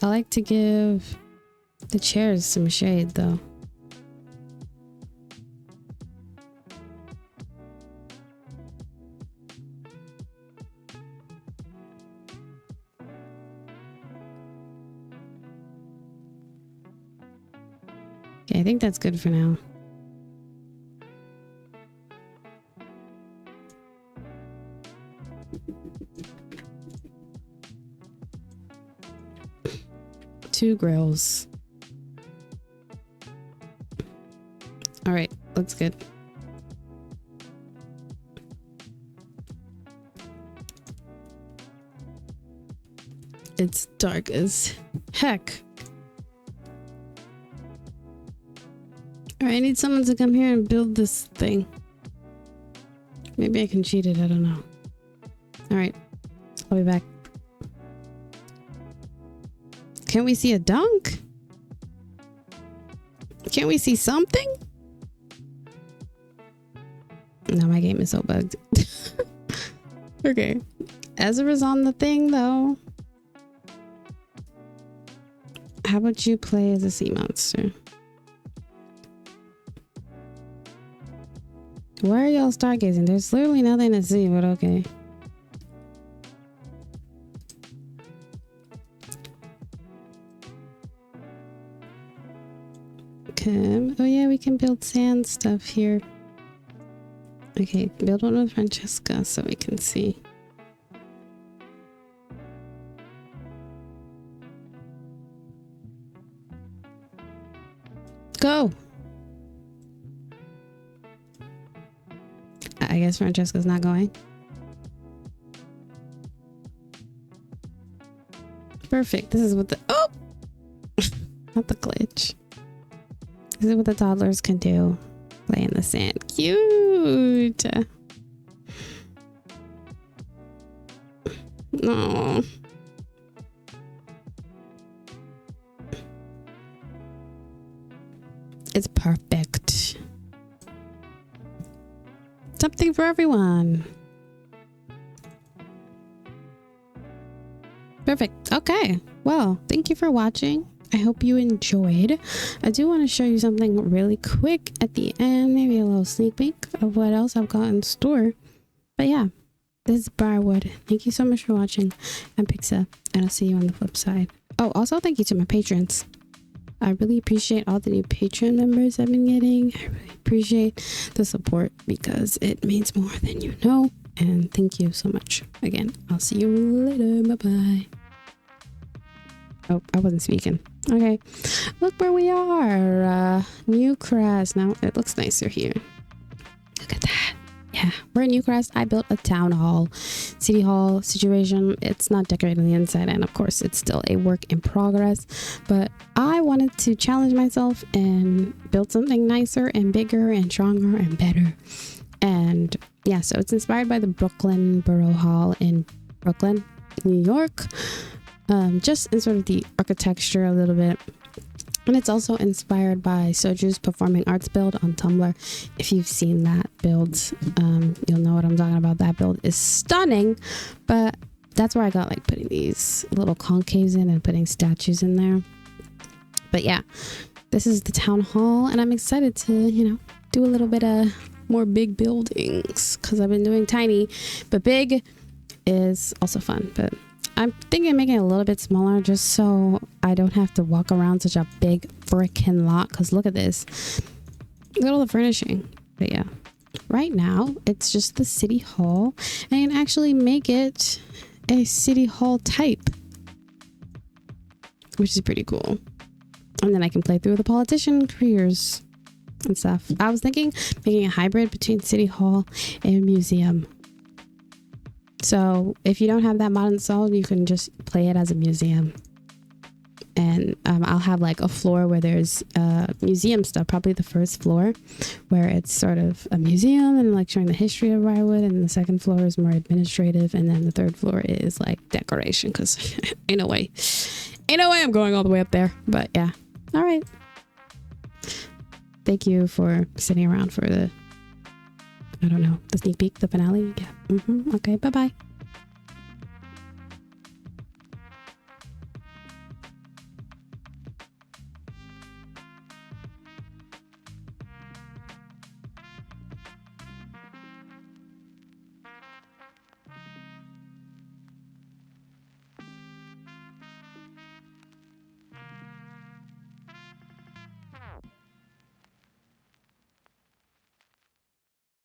I like to give the chairs some shade though. Okay, I think that's good for now. Two grills. All right, looks good. It's dark as heck. All right, I need someone to come here and build this thing. Maybe I can cheat it, I don't know. All right, I'll be back. Can we see a dunk? Can we see something? No, my game is so bugged. Okay. Ezra's on the thing though. How about you play as a sea monster? Why are y'all stargazing? There's literally nothing to see, but okay. Okay. Oh yeah, we can build sand stuff here. Okay, build one with Francesca so we can see. Go! I guess Francesca's not going. Perfect. This is what the... Oh! Not the glitch. This is what the toddlers can do. Play in the sand. Cute! No. It's perfect. Something for everyone. Perfect. Okay. Well, thank you for watching. I hope you enjoyed. I do want to show you something really quick at the end. Maybe a little sneak peek of what else I've got in store. But yeah, this is Briarwood. Thank you so much for watching. I'm Pixa, and I'll see you on the flip side. Oh, also thank you to my patrons. I really appreciate all the new Patreon members I've been getting. I really appreciate the support because it means more than you know. And thank you so much. Again, I'll see you later. Bye-bye. Oh, I wasn't speaking. Okay. Look where we are. New Crest. Now it looks nicer here. Look at that. Yeah, we're in New Crest. I built a town hall, city hall situation. It's not decorated on the inside, and of course it's still a work in progress, but I wanted to challenge myself and build something nicer and bigger and stronger and better. And yeah, so it's inspired by the Brooklyn Borough Hall in Brooklyn, New York. Just in sort of the architecture a little bit. And it's also inspired by Soju's performing arts build on Tumblr. If you've seen that build, you'll know what I'm talking about. That build is stunning, but that's where I got like putting these little concaves in and putting statues in there. But yeah, this is the town hall, and I'm excited to, you know, do a little bit of more big buildings because I've been doing tiny, but big is also fun. But I'm thinking of making it a little bit smaller just so I don't have to walk around such a big frickin' lot. Because look at this. Look at all the furnishing. But yeah, right now it's just the city hall. And I can actually make it a city hall type, which is pretty cool. And then I can play through the politician careers and stuff. I was thinking making a hybrid between city hall and museum. So if you don't have that mod installed, you can just play it as a museum. And I'll have like a floor where there's museum stuff, probably the first floor where it's sort of a museum and like showing the history of Briarwood, and the second floor is more administrative, and then the third floor is like decoration, because ain't no way I'm going all the way up there. But yeah, all right, thank you for sitting around for the, I don't know, the sneak peek, the finale. Yeah. Okay, bye bye.